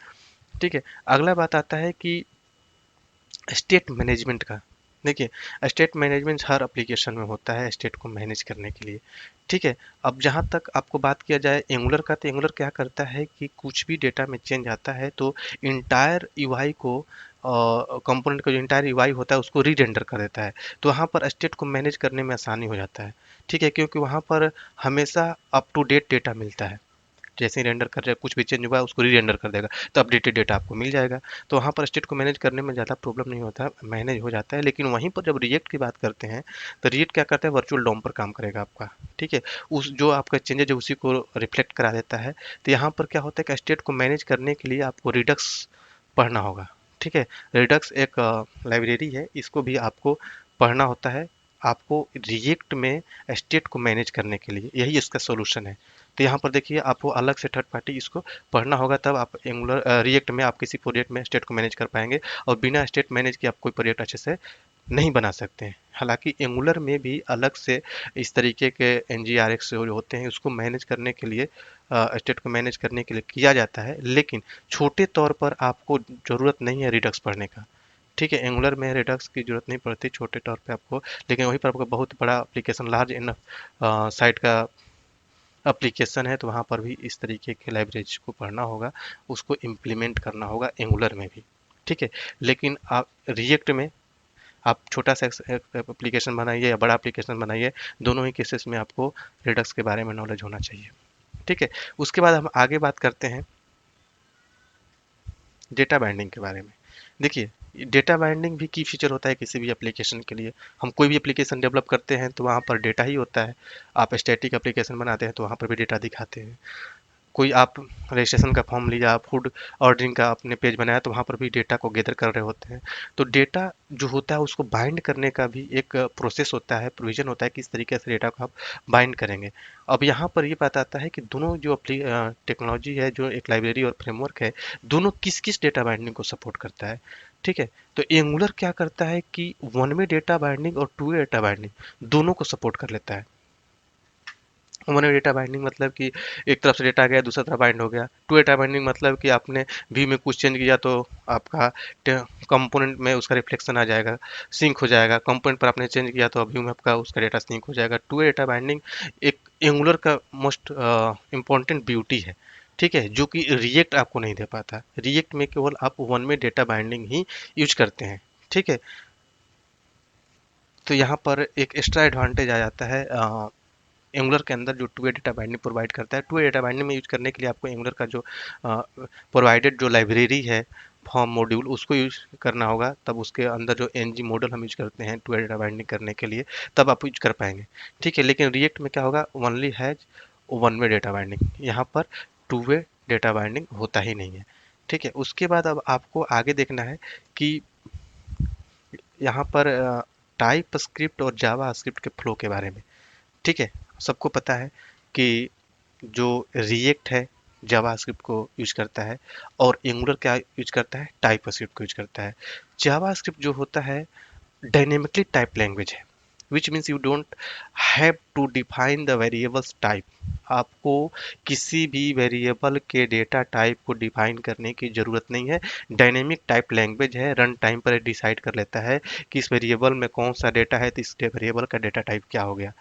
ठीक है, अगला बात आता है कि स्टेट मैनेजमेंट का। देखिए स्टेट मैनेजमेंट हर एप्लीकेशन में होता है स्टेट को मैनेज करने के लिए। ठीक है, अब जहाँ तक आपको बात किया जाए एंगुलर का, तो एंगुलर क्या करता है कि कुछ भी डेटा में चेंज आता है तो इंटायर यूआई को, कंपोनेंट का जो इंटायर यूआई होता है उसको री रेंडर कर देता है। तो वहाँ पर स्टेट को मैनेज करने में आसानी हो जाता है। ठीक है, क्योंकि वहाँ पर हमेशा अप टू डेट डेटा मिलता है। जैसे ही रेंडर कर जाए, कुछ भी चेंज हुआ है उसको री रेंडर कर देगा, तो अपडेटेड डेटा आपको मिल जाएगा। तो वहाँ पर स्टेट को मैनेज करने में ज़्यादा प्रॉब्लम नहीं होता, मैनेज हो जाता है। लेकिन वहीं पर जब रिएक्ट की बात करते हैं तो रिएक्ट क्या करता है, वर्चुअल डॉम पर काम करेगा आपका। ठीक है, उस जो आपका चेंजेज है उसी को रिफ्लेक्ट करा देता है। तो यहाँ पर क्या होता है कि स्टेट को मैनेज करने के लिए आपको रिडक्स पढ़ना होगा। ठीक है, रिडक्स एक लाइब्रेरी है, इसको भी आपको पढ़ना होता है। आपको रिएक्ट में स्टेट को मैनेज करने के लिए, यही इसका सॉल्यूशन है। तो यहाँ पर देखिए आपको अलग से थर्ड पार्टी इसको पढ़ना होगा, तब आप एंगुलर रिएक्ट में आप किसी प्रोजेक्ट में स्टेट को मैनेज कर पाएंगे, और बिना स्टेट मैनेज के आप कोई प्रोजेक्ट अच्छे से नहीं बना सकते हैं। हालांकि एंगुलर में भी अलग से इस तरीके के एनजीआरएक्स जो होते हैं उसको मैनेज करने के लिए, स्टेट को मैनेज करने के लिए किया जाता है, लेकिन छोटे तौर पर आपको ज़रूरत नहीं है रिडक्स पढ़ने का। ठीक है, एंगुलर में रिडक्स की जरूरत नहीं पड़ती छोटे तौर पे आपको, लेकिन वहीं पर आपको बहुत बड़ा एप्लीकेशन, लार्ज इनफ साइट का एप्लीकेशन है, तो वहाँ पर भी इस तरीके के लाइब्रेरीज को पढ़ना होगा, उसको इम्प्लीमेंट करना होगा एंगुलर में भी। ठीक है, लेकिन आप रिएक्ट में आप छोटा सा एप्लीकेशन बनाइए या बड़ा एप्लीकेशन बनाइए, दोनों ही केसेस में आपको रिडक्स के बारे में नॉलेज होना चाहिए। ठीक है, उसके बाद हम आगे बात करते हैं डेटा बाइंडिंग के बारे में। देखिए डेटा बाइंडिंग भी की फीचर होता है किसी भी एप्लीकेशन के लिए। हम कोई भी एप्लीकेशन डेवलप करते हैं तो वहाँ पर डेटा ही होता है। आप स्टैटिक एप्लीकेशन बनाते हैं तो वहाँ पर भी डेटा दिखाते हैं। कोई आप रजिस्ट्रेशन का फॉर्म लिया, फूड ऑर्डरिंग का आपने पेज बनाया, तो वहाँ पर भी डेटा को गैदर कर रहे होते हैं। तो डेटा जो होता है उसको बाइंड करने का भी एक प्रोसेस होता है, प्रोविजन होता है, किस तरीके से डेटा को आप बाइंड करेंगे। अब यहाँ पर ये बात आता है कि दोनों जो टेक्नोलॉजी है, जो एक लाइब्रेरी और फ्रेमवर्क है, दोनों किस किस डेटा बाइंडिंग को सपोर्ट करता है। ठीक है, तो एंगुलर क्या करता है कि वन वे डेटा बाइंडिंग और टू वे डेटा बाइंडिंग दोनों को सपोर्ट कर लेता है। वन वे डेटा बाइंडिंग मतलब कि एक तरफ से डेटा गया, दूसरा तरफ बाइंड हो गया। टू डेटा बाइंडिंग मतलब कि आपने व्यू में कुछ चेंज किया तो आपका कंपोनेंट में उसका रिफ्लेक्शन आ जाएगा, सिंक हो जाएगा। कंपोनेंट पर आपने चेंज किया तो व्यू में आपका उसका डेटा सिंक हो जाएगा। टू डेटा बाइंडिंग एक एंगुलर का मोस्ट इम्पॉर्टेंट ब्यूटी है। ठीक है, जो कि रिएक्ट आपको नहीं दे पाता। रिएक्ट में केवल आप वन वे डेटा बाइंडिंग ही यूज करते हैं। ठीक है, तो यहाँ पर एक एक्स्ट्रा एडवांटेज आ जाता है एंगुलर के अंदर, जो two way data binding provide करता है। टू वे डेटा बाइंडिंग में यूज करने के लिए आपको एंगुलर का जो प्रोवाइडेड जो लाइब्रेरी है, फॉर्म मॉड्यूल, उसको यूज करना होगा। तब उसके अंदर जो एनजी मॉडल हम यूज करते हैं टू वे डेटा बाइंडिंग करने के लिए, तब आप यूज कर पाएंगे। ठीक है, लेकिन रिएक्ट में क्या होगा, only has one way data binding, यहाँ पर टू वे डेटा बाइंडिंग होता ही नहीं है। ठीक है, उसके बाद अब आपको आगे देखना है कि यहाँ पर टाइप स्क्रिप्ट और जावा स्क्रिप्ट के फ्लो के बारे में। ठीक है, सबको पता है कि जो रिएक्ट है जावास्क्रिप्ट को यूज करता है, और एंगुलर क्या यूज करता है, टाइपस्क्रिप्ट को यूज करता है। जावास्क्रिप्ट जो होता है डायनेमिकली टाइप लैंग्वेज है, which means you don't have to define the variables type. आपको किसी भी वेरिएबल के डेटा टाइप को डिफाइन करने की ज़रूरत नहीं है। डायनेमिक टाइप लैंग्वेज है, रन टाइम पर डिसाइड कर लेता है कि इस वेरिएबल में कौन सा डेटा है, तो इस वेरिएबल का डेटा टाइप क्या हो गया।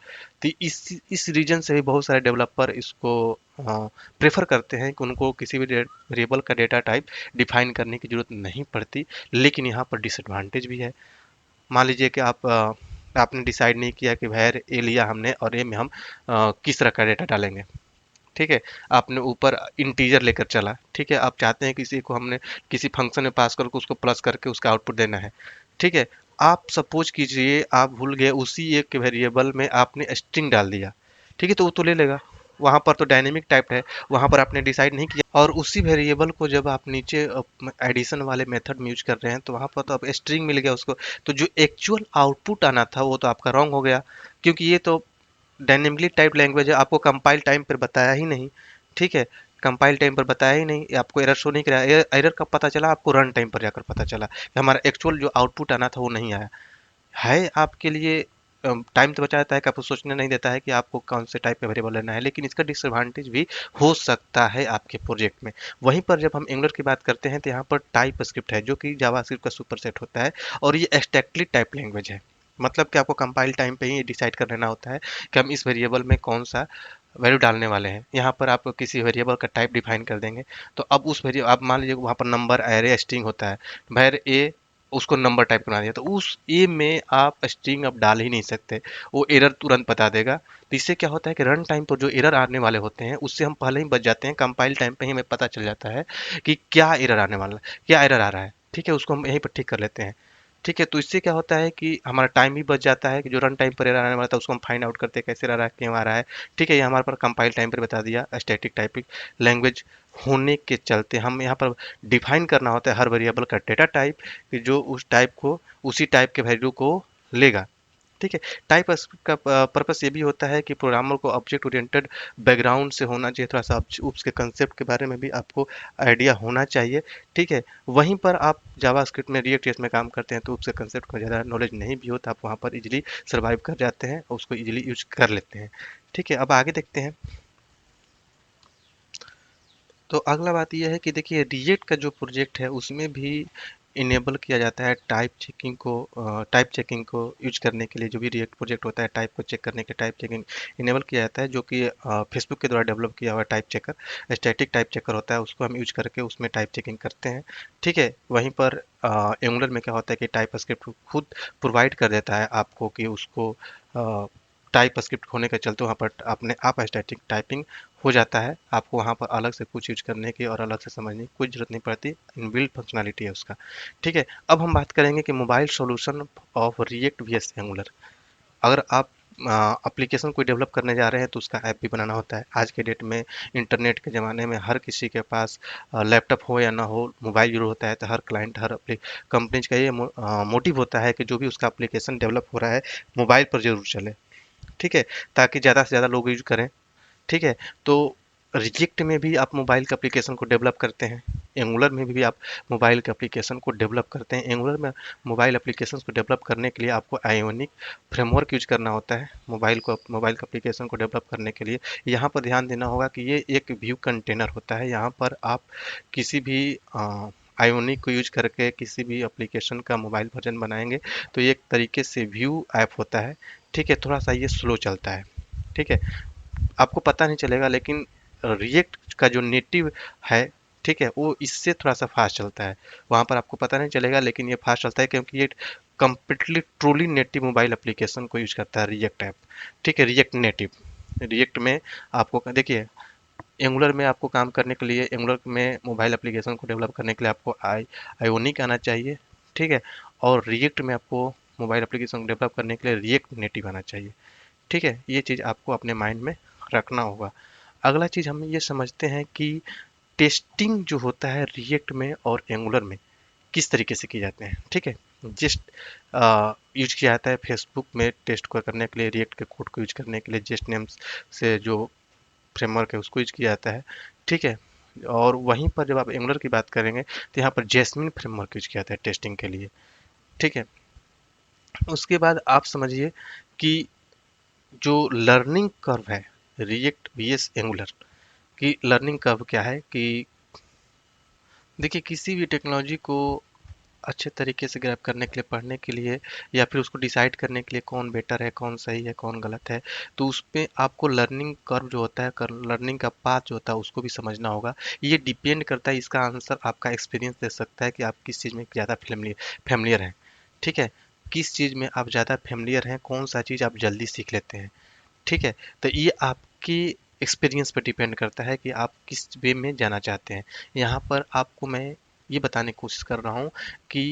तो इस रीजन से भी बहुत सारे डेवलपर इसको प्रेफर करते हैं कि उनको किसी भी वेरिएबल का डेटा टाइप डिफाइन करने की ज़रूरत नहीं पड़ती। लेकिन यहाँ पर डिसएडवांटेज भी है। मान लीजिए कि आपने डिसाइड नहीं किया कि भैर ए लिया हमने और ए में हम किस तरह का डेटा डालेंगे। ठीक है, आपने ऊपर इंटीजर लेकर चला। ठीक है, आप चाहते हैं किसी को हमने किसी फंक्शन में पास करके उसको प्लस करके उसका आउटपुट देना है। ठीक है, आप सपोज कीजिए आप भूल गए उसी एक वेरिएबल में आपने स्ट्रिंग डाल दिया। ठीक है, तो वो तो ले लेगा, वहाँ पर तो डायनेमिक टाइप है, वहाँ पर आपने डिसाइड नहीं किया। और उसी वेरिएबल को जब आप नीचे एडिशन वाले मेथड में यूज कर रहे हैं तो वहाँ पर तो अब स्ट्रिंग मिल गया उसको, तो जो एक्चुअल आउटपुट आना था वो तो आपका रॉन्ग हो गया, क्योंकि ये तो डायनेमिकली टाइप लैंग्वेज है, आपको कंपाइल टाइम पर बताया ही नहीं। ठीक है, कंपाइल टाइम पर बताया ही नहीं, आपको एरर शो नहीं कराया। एरर कब पता चला, आपको रन टाइम पर जाकर पता चला कि हमारा एक्चुअल जो आउटपुट आना था वो नहीं आया है। आपके लिए टाइम तो बचाता है कि आपको सोचने नहीं देता है कि आपको कौन से टाइप का वेरिएबल लेना है, लेकिन इसका डिसएडवांटेज भी हो सकता है आपके प्रोजेक्ट में। वहीं पर जब हम एंगुलर की बात करते हैं तो यहाँ पर टाइप स्क्रिप्ट है, जो कि जावास्क्रिप्ट का सुपरसेट होता है, और ये एब्स्ट्रैक्टली टाइप लैंग्वेज है। मतलब कि आपको कंपाइल टाइम पे ही डिसाइड कर लेना होता है कि हम इस वेरिएबल में कौन सा वैल्यू डालने वाले हैं। यहाँ पर आप किसी वेरिएबल का टाइप डिफाइन कर देंगे, तो अब उस वेरिएबल, आप मान लीजिए वहाँ पर नंबर, एरे, स्ट्रिंग होता है, भैर ए उसको नंबर टाइप बना दिया, तो उस ए में आप स्ट्रिंग अब डाल ही नहीं सकते, वो एरर तुरंत बता देगा। तो इससे क्या होता है कि रन टाइम पर जो एरर आने वाले होते हैं उससे हम पहले ही बच जाते हैं। कंपाइल टाइम पे ही हमें पता चल जाता है कि क्या एरर आने वाला है, क्या एरर आ रहा है। ठीक है, उसको हम यहीं पर ठीक कर लेते हैं। ठीक है, तो इससे क्या होता है कि हमारा टाइम भी बच जाता है कि जो रन टाइम पर एरर आने वाला था उसको हम फाइंड आउट करते हैं कैसे आ रहा है, क्यों आ रहा है। ठीक है, ये हमारे पर कंपाइल टाइम पर बता दिया। स्टैटिक टाइपिंग लैंग्वेज होने के चलते हम यहाँ पर डिफाइन करना होता है हर वेरिएबल का डेटा टाइप, कि जो उस टाइप को, उसी टाइप के वैल्यू को लेगा। ठीक है। टाइप का पर्पस ये भी होता है कि प्रोग्रामर को ऑब्जेक्ट ओरिएंटेड बैकग्राउंड से होना चाहिए, थोड़ा सा उसके कंसेप्ट के बारे में भी आपको आइडिया होना चाहिए। ठीक है। वहीं पर आप जावास्क्रिप्ट में रिएक्ट में काम करते हैं तो उसके कंसेप्ट का ज़्यादा नॉलेज नहीं भी होता, आप वहाँ पर इजीली सर्वाइव कर जाते हैं और उसको इजीली यूज कर लेते हैं। ठीक है। अब आगे देखते हैं। तो अगला बात यह है कि देखिए रिएक्ट का जो प्रोजेक्ट है उसमें भी इनेबल किया जाता है टाइप चेकिंग को यूज करने के लिए। जो भी रिएक्ट प्रोजेक्ट होता है टाइप को चेक करने के टाइप चेकिंग इनेबल किया जाता है, जो कि फेसबुक के द्वारा डेवलप किया हुआ type checker static type checker होता है, उसको हम यूज करके उसमें टाइप चेकिंग करते हैं। ठीक है। वहीं पर एंगुलर में क्या होता है कि टाइप स्क्रिप्ट खुद प्रोवाइड कर देता है आपको कि उसको टाइप स्क्रिप्ट होने के चलते वहाँ पर अपने आप स्टैटिक टाइपिंग हो जाता है। आपको वहाँ पर अलग से कुछ यूज करने की और अलग से समझने की कोई ज़रूरत नहीं पड़ती, इनबिल्ट फंक्शनैलिटी है उसका। ठीक है। अब हम बात करेंगे कि mobile solution of React vs Angular. अगर आप एप्लीकेशन कोई डेवलप करने जा रहे हैं तो उसका ऐप भी बनाना होता है। आज के डेट में इंटरनेट के ज़माने में हर किसी के पास लैपटॉप हो या ना हो, मोबाइल जरूर होता है। तो हर क्लाइंट, हर कंपनी का ये मोटिव होता है कि जो भी उसका एप्लीकेशन डेवलप हो रहा है मोबाइल पर जरूर चले। ठीक है। ताकि ज़्यादा से ज़्यादा लोग यूज करें। ठीक है। तो रिएक्ट में भी आप मोबाइल के एप्लीकेशन को डेवलप करते हैं, एंगुलर में भी आप मोबाइल के एप्लीकेशन को डेवलप करते हैं। एंगुलर में मोबाइल एप्लीकेशन को डेवलप करने के लिए आपको आयोनिक फ्रेमवर्क यूज करना होता है मोबाइल के एप्लीकेशन को डेवलप करने के लिए। यहाँ पर ध्यान देना होगा कि ये एक व्यू कंटेनर होता है। यहाँ पर आप किसी भी आयोनिक को यूज करके किसी भी एप्लीकेशन का मोबाइल वर्जन बनाएंगे तो ये एक तरीके से व्यू ऐप होता है। ठीक है। थोड़ा सा ये स्लो चलता है। ठीक है। आपको पता नहीं चलेगा, लेकिन रिएक्ट का जो नेटिव है, ठीक है, वो इससे थोड़ा सा फास्ट चलता है। वहाँ पर आपको पता नहीं चलेगा लेकिन ये फास्ट चलता है क्योंकि ये completely truly native mobile application को यूज करता है रिएक्ट ऐप। ठीक है। React native. रिएक्ट में आपको देखिए, एंगुलर में आपको काम करने के लिए, एंगुलर में मोबाइल एप्लीकेशन को डेवलप करने के लिए आपको आयोनिक आना चाहिए। ठीक है। और रिएक्ट में आपको मोबाइल एप्लीकेशन को डेवलप करने के लिए रिएक्ट नेटिव आना चाहिए। ठीक है। ये चीज़ आपको अपने माइंड में रखना होगा। अगला चीज़ हम ये समझते हैं कि टेस्टिंग जो होता है रिएक्ट में और एंगुलर में किस तरीके से किए जाते हैं। ठीक है। जस्ट यूज किया जाता है फेसबुक में टेस्ट को करने के लिए, रिएक्ट के कोड को यूज करने के लिए जेस्ट नेम्स से जो फ्रेमवर्क है उसको यूज किया जाता है। ठीक है। और वहीं पर जब आप एंगुलर की बात करेंगे तो यहाँ पर जैस्मिन फ्रेमवर्क यूज किया जाता है टेस्टिंग के लिए। ठीक है। उसके बाद आप समझिए कि जो लर्निंग कर्व है रिएक्ट वीएस एंगुलर की, लर्निंग कर्व क्या है कि देखिए किसी भी टेक्नोलॉजी को अच्छे तरीके से ग्रैब करने के लिए, पढ़ने के लिए या फिर उसको डिसाइड करने के लिए कौन बेटर है, कौन सही है, कौन गलत है, तो उस पे आपको लर्निंग कर्व जो होता है, लर्निंग का पाथ जो होता है उसको भी समझना होगा। ये डिपेंड करता है, इसका आंसर आपका एक्सपीरियंस दे सकता है कि आप किस चीज़ में ज़्यादा फेमिलियर हैं। ठीक है। किस चीज़ में आप ज़्यादा फेमिलियर हैं, कौन सा चीज़ आप जल्दी सीख लेते हैं। ठीक है। तो ये आपकी एक्सपीरियंस पर डिपेंड करता है कि आप किस वे में जाना चाहते हैं। यहाँ पर आपको मैं ये बताने की कोशिश कर रहा हूँ कि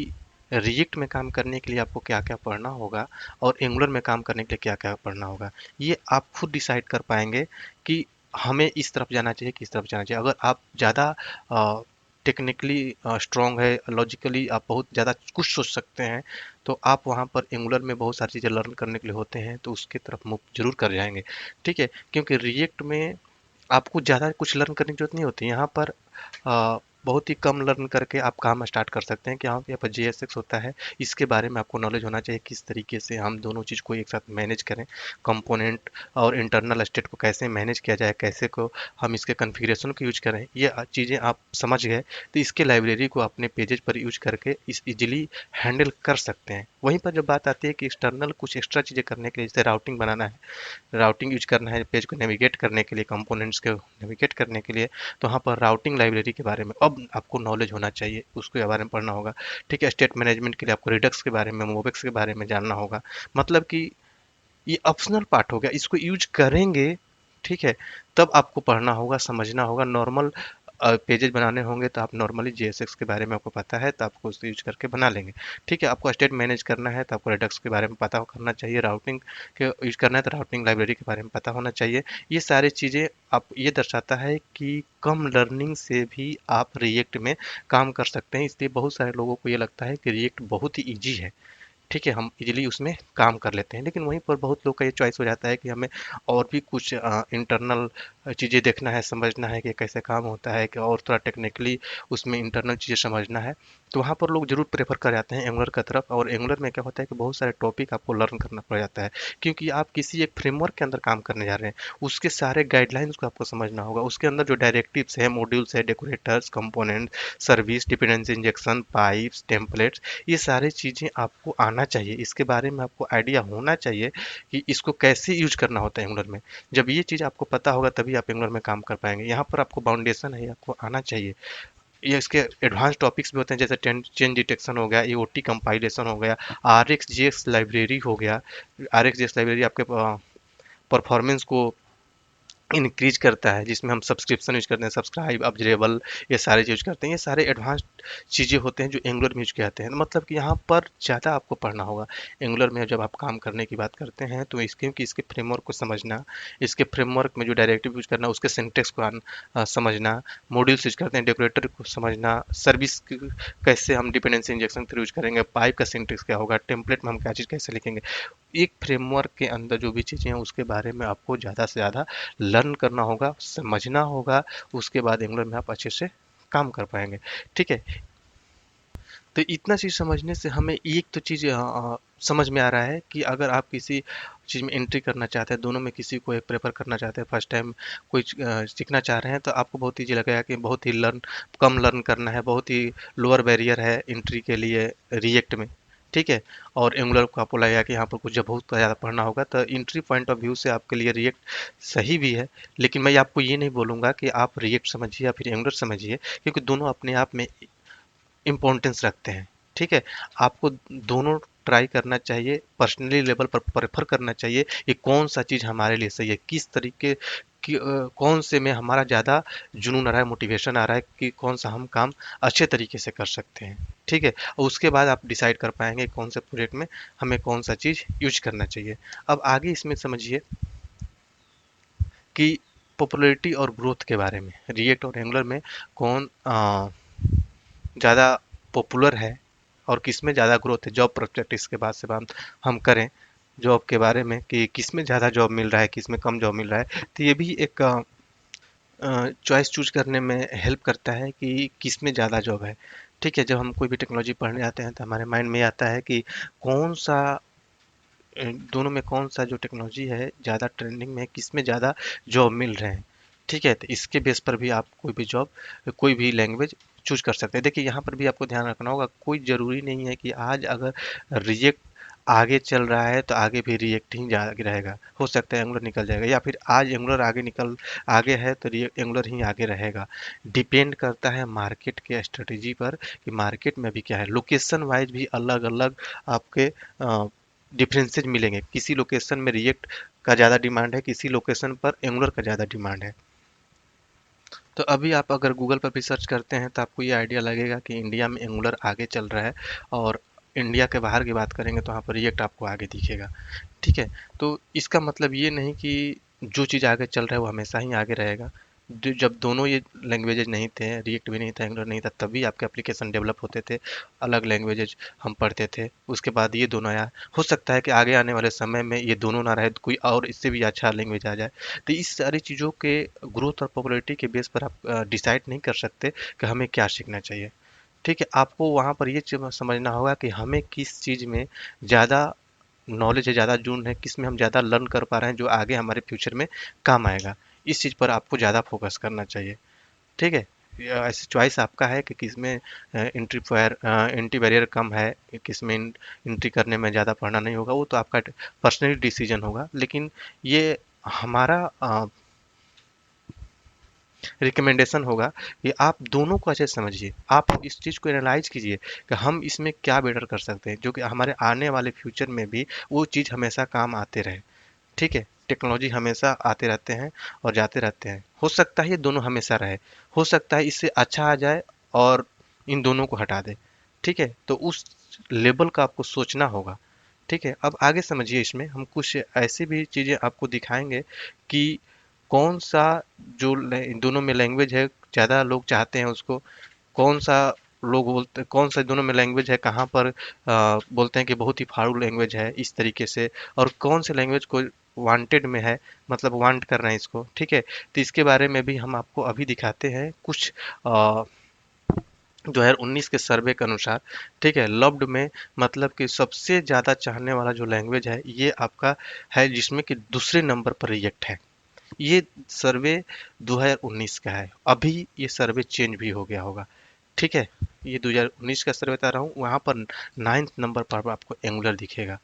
रिएक्ट में काम करने के लिए आपको क्या क्या पढ़ना होगा और एंगुलर में काम करने के लिए क्या क्या पढ़ना होगा। ये आप खुद डिसाइड कर पाएंगे कि हमें इस तरफ जाना चाहिए, किस तरफ जाना चाहिए। अगर आप ज़्यादा टेक्निकली स्ट्रॉन्ग है, लॉजिकली आप बहुत ज़्यादा कुछ सोच सकते हैं, तो आप वहाँ पर एंगुलर में बहुत सारी चीज़ें लर्न करने के लिए होते हैं तो उसकी तरफ मूव जरूर कर जाएंगे। ठीक है। क्योंकि रिएक्ट में आपको ज़्यादा कुछ लर्न करने की जरूरत नहीं होती। यहाँ पर बहुत ही कम लर्न करके आप काम स्टार्ट कर सकते हैं कि हाँ यहाँ पर JSX होता है, इसके बारे में आपको नॉलेज होना चाहिए, किस तरीके से हम दोनों चीज़ को एक साथ मैनेज करें, कंपोनेंट और इंटरनल स्टेट को कैसे मैनेज किया जाए, कैसे को हम इसके कन्फिग्रेशन को यूज करें, ये चीज़ें आप समझ गए तो इसके लाइब्रेरी को अपने पेजेज पर यूज करके इस इजीली हैंडल कर सकते हैं। वहीं पर जब बात आती है कि एक्सटर्नल कुछ एक्स्ट्रा चीज़ें करने के लिए, जैसे राउटिंग बनाना है, राउटिंग यूज करना है पेज को नेविगेट करने के लिए, कंपोनेंट्स को नेविगेट करने के लिए, तो वहाँ पर राउटिंग लाइब्रेरी के बारे में अब आपको नॉलेज होना चाहिए, उसके बारे में पढ़ना होगा। ठीक है। स्टेट मैनेजमेंट के लिए आपको रिडक्स के बारे में, मोवेक्स के बारे में जानना होगा। मतलब कि ये ऑप्शनल पार्ट हो गया, इसको यूज करेंगे। ठीक है। तब आपको पढ़ना होगा, समझना होगा। नॉर्मल पेजेज बनाने होंगे तो आप नॉर्मली JSX के बारे में आपको पता है तो आपको उसको यूज करके बना लेंगे। ठीक है। आपको स्टेट मैनेज करना है तो आपको रेडक्स के बारे में पता करना चाहिए। राउटिंग के यूज करना है तो राउटिंग लाइब्रेरी के बारे में पता होना चाहिए। ये सारी चीज़ें आप ये दर्शाता है कि कम लर्निंग से भी आप रिएक्ट में काम कर सकते हैं। इसलिए बहुत सारे लोगों को ये लगता है कि रिएक्ट बहुत ही ईजी है। ठीक है, हम इजीली उसमें काम कर लेते हैं। लेकिन वहीं पर बहुत लोग का ये चॉइस हो जाता है कि हमें और भी कुछ इंटरनल चीज़ें देखना है, समझना है कि कैसे काम होता है, कि और थोड़ा टेक्निकली उसमें इंटरनल चीज़ें समझना है, तो वहाँ पर लोग ज़रूर प्रेफर कर जाते हैं एंगुलर की तरफ। और एंगुलर में क्या होता है कि बहुत सारे टॉपिक आपको लर्न करना पड़ जाता है, क्योंकि आप किसी एक फ्रेमवर्क के अंदर काम करने जा रहे हैं। उसके सारे गाइडलाइंस को आपको समझना होगा, उसके अंदर जो डायरेक्टिव्स है, मॉड्यूल्स है, decorators, component, service, dependency injection, pipes, templates, ये सारी चीज़ें आपको आना चाहिए। इसके बारे में आपको आइडिया होना चाहिए कि इसको कैसे यूज करना होता है एंगुलर में। जब ये चीज़ आपको पता होगा तभी आप एंगुलर में काम कर पाएंगे। यहाँ पर आपको बाउंडेशन है, आपको आना चाहिए। ये इसके एडवांस टॉपिक्स भी होते हैं, जैसे चेंज डिटेक्शन हो गया, ईओटी कंपाइलेशन हो गया, आरएक्सजेएक्स लाइब्रेरी हो गया। आरएक्सजेएक्स लाइब्रेरी आपके परफॉर्मेंस को इंक्रीज करता है, जिसमें हम सब्सक्रिप्शन यूज करते हैं, सब्सक्राइब, ऑब्जर्वेबल, ये सारे यूज करते हैं। ये सारे एडवांस चीज़ें होते हैं जो एंगुलर में यूज किए जाते हैं। मतलब कि यहाँ पर ज़्यादा आपको पढ़ना होगा एंगुलर में। जब आप काम करने की बात करते हैं तो इसके, क्योंकि इसके फ्रेमवर्क को समझना, इसके फ्रेमवर्क में जो डायरेक्टिव यूज करना, उसके सिंटेक्स को समझना, मॉड्यूल्स यूज करते हैं, डेकोरेटर को समझना, सर्विस कैसे हम डिपेंडेंसी इंजेक्शन थ्रू यूज करेंगे, पाइप का सिंटेक्स क्या होगा, टेम्पलेट में हम क्या चीज़ कैसे लिखेंगे, एक फ्रेमवर्क के अंदर जो भी चीज़ें हैं उसके बारे में आपको ज़्यादा से ज़्यादा लर्न करना होगा, समझना होगा। उसके बाद एंगुलर में आप अच्छे से काम कर पाएंगे। ठीक है, तो इतना चीज़ समझने से हमें एक तो चीज़ समझ में आ रहा है कि अगर आप किसी चीज़ में एंट्री करना चाहते हैं, दोनों में किसी को एक प्रेफर करना चाहते हैं, फर्स्ट टाइम कोई सीखना चाह रहे हैं, तो आपको बहुत ईजी लगेगा कि बहुत ही कम लर्न करना है, बहुत ही लोअर बैरियर है एंट्री के लिए रिएक्ट में। ठीक है, और एंगुलर को आपको लगेगा कि यहाँ पर कुछ जब बहुत ज़्यादा पढ़ना होगा, तो एंट्री पॉइंट ऑफ व्यू से आपके लिए रिएक्ट सही भी है। लेकिन मैं आपको ये नहीं बोलूँगा कि आप रिएक्ट समझिए या फिर एंगुलर समझिए, क्योंकि दोनों अपने आप में इम्पोर्टेंस रखते हैं। ठीक है, आपको दोनों ट्राई करना चाहिए, पर्सनली लेवल पर प्रेफर करना चाहिए कि कौन सा चीज़ हमारे लिए सही है, किस तरीके की कौन से में हमारा ज़्यादा जुनून आ रहा है, मोटिवेशन आ रहा है, कि कौन सा हम काम अच्छे तरीके से कर सकते हैं। ठीक है, और उसके बाद आप डिसाइड कर पाएंगे कौन से प्रोजेक्ट में हमें कौन सा चीज़ यूज करना चाहिए। अब आगे इसमें समझिए कि पॉपुलैरिटी और ग्रोथ के बारे में, रिएक्ट और एंगुलर में कौन ज़्यादा पॉपुलर है और किस में ज़्यादा ग्रोथ है। जॉब प्रोस्पेक्टिव्स के बाद से बात हम करें जॉब के बारे में, कि किस में ज़्यादा जॉब मिल रहा है, किस में कम जॉब मिल रहा है, तो ये भी एक चॉइस चूज करने में हेल्प करता है कि किस में ज़्यादा जॉब है। ठीक है, जब हम कोई भी टेक्नोलॉजी पढ़ने आते हैं तो हमारे माइंड में आता है कि कौन सा दोनों में कौन सा जो टेक्नोलॉजी है ज़्यादा ट्रेंडिंग में है, किस में ज़्यादा जॉब मिल रहे हैं। ठीक है, तो इसके बेस पर भी आप कोई भी जॉब, कोई भी लैंग्वेज चूज कर सकते हैं। देखिए, यहाँ पर भी आपको ध्यान रखना होगा, कोई ज़रूरी नहीं है कि आज अगर रिएक्ट आगे चल रहा है तो आगे भी रिएक्ट ही आगे रहेगा। हो सकता है एंगुलर निकल जाएगा, या फिर आज एंगुलर आगे है तो एंगुलर ही आगे रहेगा। डिपेंड करता है मार्केट के स्ट्रेटेजी पर, कि मार्केट में भी क्या है। लोकेशन वाइज भी अलग अलग आपके डिफरेंसेस मिलेंगे। किसी लोकेशन में रिएक्ट का ज़्यादा डिमांड है, किसी लोकेशन पर एंगुलर का ज़्यादा डिमांड है। तो अभी आप अगर गूगल पर भी सर्च करते हैं तो आपको ये आइडिया लगेगा कि इंडिया में एंगुलर आगे चल रहा है, और इंडिया के बाहर की बात करेंगे तो वहाँ पर रिएक्ट आपको आगे दिखेगा। ठीक है, तो इसका मतलब ये नहीं कि जो चीज़ आगे चल रहा है वो हमेशा ही आगे रहेगा। जब दोनों ये लैंग्वेजेज नहीं थे, रिएक्ट भी नहीं था, एंगुलर नहीं था, तभी आपके एप्लीकेशन डेवलप होते थे, अलग लैंग्वेजेज हम पढ़ते थे। उसके बाद ये दोनों आया। हो सकता है कि आगे आने वाले समय में ये दोनों ना रहे तो कोई और इससे भी अच्छा लैंग्वेज आ जाए। तो इस सारी चीज़ों के ग्रोथ और पॉपुलैरिटी के बेस पर आप डिसाइड नहीं कर सकते कि हमें क्या सीखना चाहिए। ठीक है, आपको वहाँ पर ये चीज़ समझना होगा कि हमें किस चीज़ में ज़्यादा नॉलेज है, ज़्यादा जून है, किस में हम ज़्यादा लर्न कर पा रहे हैं जो आगे हमारे फ्यूचर में काम आएगा। इस चीज़ पर आपको ज़्यादा फोकस करना चाहिए। ठीक है, ऐसे चॉइस आपका है कि किस में एंट्री बैरियर कम है, किस में एंट्री करने में ज़्यादा पढ़ना नहीं होगा, वो तो आपका पर्सनली डिसीजन होगा। लेकिन ये हमारा रिकमेंडेशन होगा कि आप दोनों को अच्छे से समझिए, आप इस चीज़ को एनालाइज कीजिए कि हम इसमें क्या बेटर कर सकते हैं, जो कि हमारे आने वाले फ्यूचर में भी वो चीज़ हमेशा काम आते रहे। ठीक है, टेक्नोलॉजी हमेशा आते रहते हैं और जाते रहते हैं। हो सकता है ये दोनों हमेशा रहे, हो सकता है इससे अच्छा आ जाए और इन दोनों को हटा दे। ठीक है, तो उस लेवल का आपको सोचना होगा। ठीक है, अब आगे समझिए, इसमें हम कुछ ऐसी भी चीज़ें आपको दिखाएंगे कि कौन सा जो दोनों में लैंग्वेज है ज़्यादा लोग चाहते हैं उसको, कौन सा लोग बोलते कौन सा दोनों में लैंग्वेज है, कहाँ पर बोलते हैं कि बहुत ही फाड़ू लैंग्वेज है इस तरीके से, और कौन से लैंग्वेज को वांटेड में है, मतलब वांट कर रहे हैं इसको, ठीक है। तो इसके बारे में भी हम आपको अभी दिखाते हैं कुछ 2019 के सर्वे के अनुसार, ठीक है। लव्ड में मतलब कि सबसे ज़्यादा चाहने वाला जो लैंग्वेज है ये आपका है, जिसमें कि दूसरे नंबर पर रिएक्ट है। ये सर्वे 2019 का है, अभी ये सर्वे चेंज भी हो गया होगा, ठीक है। ये 2019 का सर्वे बता रहा हूँ, वहाँ पर 9th नंबर पर आपको एंगुलर दिखेगा,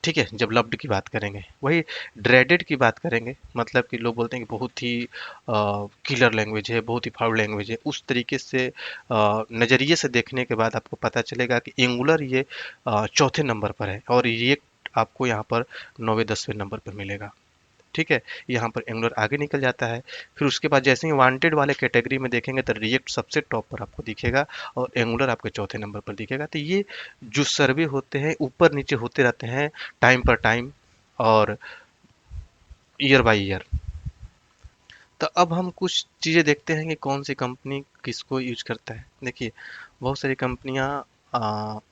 ठीक है। जब लव्ड की बात करेंगे, वही ड्रेडेड की बात करेंगे, मतलब कि लोग बोलते हैं कि बहुत ही किलर लैंग्वेज है, बहुत ही फाउल लैंग्वेज है, उस तरीके से नज़रिए से देखने के बाद आपको पता चलेगा कि एंगुलर ये चौथे नंबर पर है, और ये आपको यहाँ पर 9वें 10वें नंबर पर मिलेगा, ठीक है। यहाँ पर एंगुलर आगे निकल जाता है। फिर उसके बाद जैसे ही वांटेड वाले कैटेगरी में देखेंगे तो रिएक्ट सबसे टॉप पर आपको दिखेगा, और एंगुलर आपके चौथे नंबर पर दिखेगा। तो ये जो सर्वे होते हैं ऊपर नीचे होते रहते हैं टाइम पर टाइम, और ईयर बाय ईयर। तो अब हम कुछ चीज़ें देखते हैं कि कौन सी कंपनी किसको यूज करता है। देखिए, बहुत सारी कंपनियां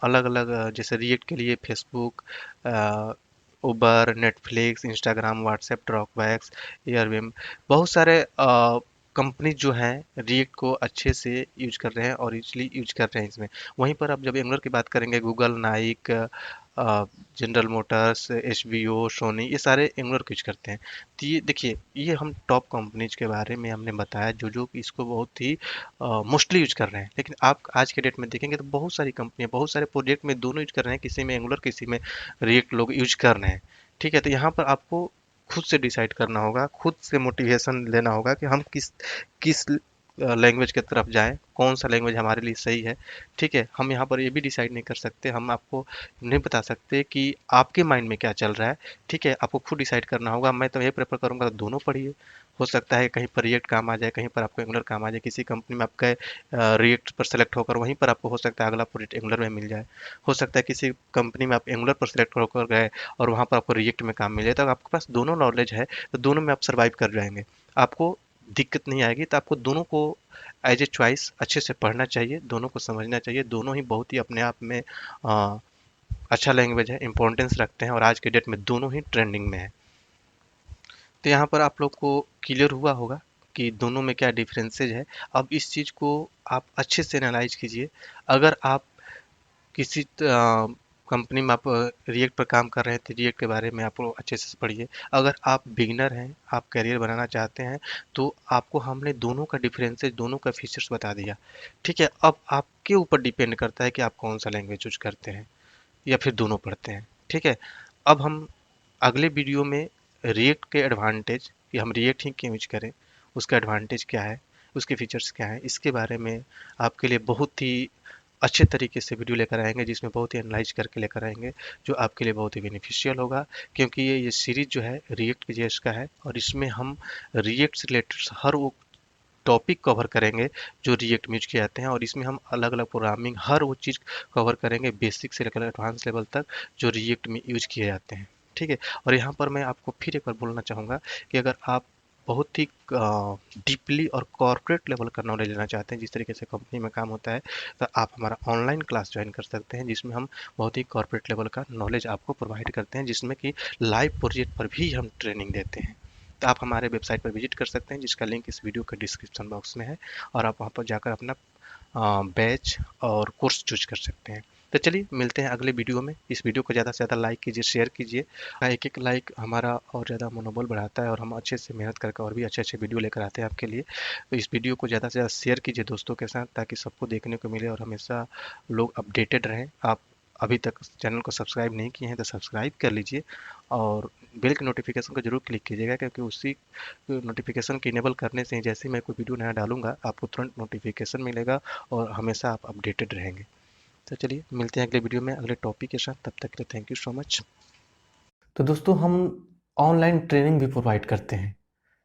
अलग अलग, जैसे रिएक्ट के लिए फेसबुक, उबर, नेटफ्लिक्स, इंस्टाग्राम, व्हाट्सएप, ड्रॉपबैक्स, एयरबीएम, बहुत सारे कंपनीज जो हैं रिएक्ट को अच्छे से यूज कर रहे हैं और इजली यूज कर रहे हैं इसमें। वहीं पर आप जब एंगुलर की बात करेंगे, Google, Nike, General Motors, H B O, Sony, ये सारे एंगुलर को यूज करते हैं। तो ये देखिए, ये हम टॉप कंपनीज के बारे में हमने बताया जो जो कि इसको बहुत ही मोस्टली यूज कर रहे हैं। लेकिन आप आज के डेट में देखेंगे तो बहुत सारी कंपनियां बहुत सारे प्रोजेक्ट में दोनों यूज कर रहे हैं, किसी में एंगुलर किसी में रिएक्ट लोग यूज कर रहे हैं, ठीक है। तो यहाँ पर आपको खुद से डिसाइड करना होगा, खुद से मोटिवेशन लेना होगा कि हम किस किस लैंग्वेज की तरफ जाएं, कौन सा लैंग्वेज हमारे लिए सही है, ठीक है। हम यहाँ पर ये भी डिसाइड नहीं कर सकते, हम आपको नहीं बता सकते कि आपके माइंड में क्या चल रहा है, ठीक है। आपको खुद डिसाइड करना होगा। मैं तो ये प्रेफर करूंगा तो दोनों पढ़िए, हो सकता है कहीं पर रिएक्ट काम आ जाए, कहीं पर आपको एंगुलर काम आ जाए, किसी कंपनी में आप गए रिएक्ट पर सेलेक्ट होकर वहीं पर आपको हो सकता है अगला प्रोजेक्ट एंगुलर में मिल जाए, हो सकता है किसी कंपनी में आप एंगुलर पर सेलेक्ट होकर गए और वहाँ पर आपको रिएक्ट में काम मिले, तो आपके पास दोनों नॉलेज है तो दोनों में आप सर्वाइव कर जाएंगे, आपको दिक्कत नहीं आएगी। तो आपको दोनों को एज ए चॉइस अच्छे से पढ़ना चाहिए, दोनों को समझना चाहिए, दोनों ही बहुत ही अपने आप में अच्छा लैंग्वेज है, इंपॉर्टेंस रखते हैं, और आज के डेट में दोनों ही ट्रेंडिंग में है। तो यहाँ पर आप लोग को क्लियर हुआ होगा कि दोनों में क्या डिफरेंसेज है। अब इस चीज़ को आप अच्छे से एनालाइज कीजिए। अगर आप किसी कंपनी में आप रिएक्ट पर काम कर रहे हैं तो रिएक्ट के बारे में आप लोग अच्छे से पढ़िए। अगर आप बिगिनर हैं, आप करियर बनाना चाहते हैं, तो आपको हमने दोनों का डिफरेंसेस, दोनों का फीचर्स बता दिया, ठीक है। अब आपके ऊपर डिपेंड करता है कि आप कौन सा लैंग्वेज चूज करते हैं या फिर दोनों पढ़ते हैं, ठीक है। अब हम अगले वीडियो में रिएक्ट के एडवांटेज, कि हम रिएक्ट ही क्यों यूज करें, उसका एडवांटेज क्या है, उसके फीचर्स क्या हैं, इसके बारे में आपके लिए बहुत ही अच्छे तरीके से वीडियो लेकर आएंगे, जिसमें बहुत ही एनालाइज करके लेकर आएंगे, जो आपके लिए बहुत ही बेनिफिशियल होगा। क्योंकि ये सीरीज जो है रिएक्ट के जेएस का है, और इसमें हम रिएक्ट से रिलेटेड हर वो टॉपिक कवर करेंगे जो रिएक्ट में यूज किए जाते हैं, और इसमें हम अलग अलग प्रोग्रामिंग हर वो चीज़ कवर करेंगे, बेसिक से लेकर एडवांस लेवल तक जो रिएक्ट में यूज किए जाते हैं, ठीक है। और यहाँ पर मैं आपको फिर एक बार बोलना चाहूँगा कि अगर आप बहुत ही डीपली और कॉर्पोरेट लेवल का नॉलेज लेना चाहते हैं, जिस तरीके से कंपनी में काम होता है, तो आप हमारा ऑनलाइन क्लास ज्वाइन कर सकते हैं, जिसमें हम बहुत ही कॉर्पोरेट लेवल का नॉलेज आपको प्रोवाइड करते हैं, जिसमें कि लाइव प्रोजेक्ट पर भी हम ट्रेनिंग देते हैं। तो आप हमारे वेबसाइट पर विजिट कर सकते हैं, जिसका लिंक इस वीडियो के डिस्क्रिप्शन बॉक्स में है, और आप वहाँ पर जाकर अपना बैच और कोर्स चूज कर सकते हैं। तो चलिए मिलते हैं अगले वीडियो में। इस वीडियो को ज़्यादा से ज़्यादा लाइक कीजिए, शेयर कीजिए। एक एक लाइक हमारा और ज़्यादा मनोबल बढ़ाता है, और हम अच्छे से मेहनत करके और भी अच्छे अच्छे वीडियो लेकर आते हैं आपके लिए। तो इस वीडियो को ज़्यादा से ज़्यादा शेयर कीजिए दोस्तों के साथ, ताकि सबको देखने को मिले और हमेशा लोग अपडेटेड रहें। आप अभी तक चैनल को सब्सक्राइब नहीं किए हैं तो सब्सक्राइब कर लीजिए, और बेल के नोटिफिकेशन को जरूर क्लिक कीजिएगा, क्योंकि उसी नोटिफिकेशन की इनेबल करने से ही जैसे ही मैं कोई वीडियो नया डालूंगा आपको तुरंत नोटिफिकेशन मिलेगा, और हमेशा आप अपडेटेड रहेंगे। तो चलिए मिलते हैं अगले वीडियो में अगले टॉपिक के साथ, तब तक के लिए थैंक यू सो मच। तो दोस्तों हम ऑनलाइन ट्रेनिंग भी प्रोवाइड करते हैं।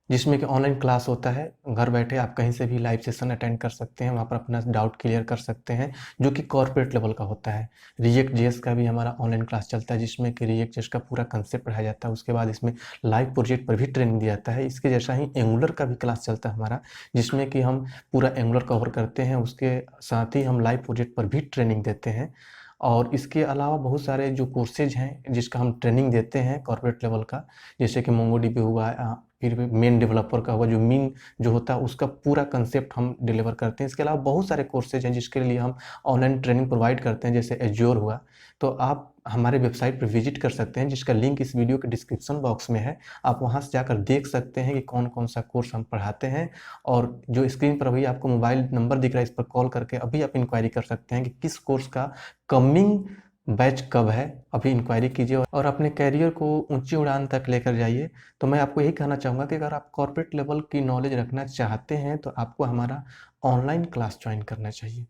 जिसमें कि ऑनलाइन क्लास होता है। घर बैठे आप कहीं से भी लाइव सेशन अटेंड कर सकते हैं, वहाँ पर अपना डाउट क्लियर कर सकते हैं, जो कि कॉर्पोरेट लेवल का होता है। रिएक्ट जेएस का भी हमारा ऑनलाइन क्लास चलता है, जिसमें कि रिएक्ट जेएस का पूरा कंसेप्ट पढ़ाया जाता है। उसके बाद इसमें लाइव प्रोजेक्ट पर भी ट्रेनिंग दिया जाता है। इसके जैसा ही एंगुलर का भी क्लास चलता है हमारा, जिसमें कि हम पूरा एंगुलर कवर करते हैं। उसके साथ ही हम लाइव प्रोजेक्ट पर भी ट्रेनिंग देते हैं। और इसके अलावा बहुत सारे जो कोर्सेज हैं जिसका हम ट्रेनिंग देते हैं कॉर्पोरेट लेवल का, जैसे कि मोंगोडीबी हुआ, फिर मेन डेवलपर का हुआ, जो मीन जो होता है उसका पूरा कंसेप्ट हम डिलीवर करते हैं। इसके अलावा बहुत सारे कोर्सेज हैं जिसके लिए हम ऑनलाइन ट्रेनिंग प्रोवाइड करते हैं, जैसे एज्योर हुआ। तो आप हमारे वेबसाइट पर विजिट कर सकते हैं, जिसका लिंक इस वीडियो के डिस्क्रिप्शन बॉक्स में है। आप वहां से जाकर देख सकते हैं कि कौन कौन सा कोर्स हम पढ़ाते हैं। और जो स्क्रीन पर अभी आपको मोबाइल नंबर दिख रहा है, इस पर कॉल करके अभी आप इंक्वायरी कर सकते हैं कि किस कोर्स का कमिंग बैच कब है। अभी इंक्वायरी कीजिए और अपने कैरियर को ऊंची उड़ान तक लेकर जाइए। तो मैं आपको यही कहना चाहूँगा कि अगर आप कॉर्पोरेट लेवल की नॉलेज रखना चाहते हैं तो आपको हमारा ऑनलाइन क्लास ज्वाइन करना चाहिए।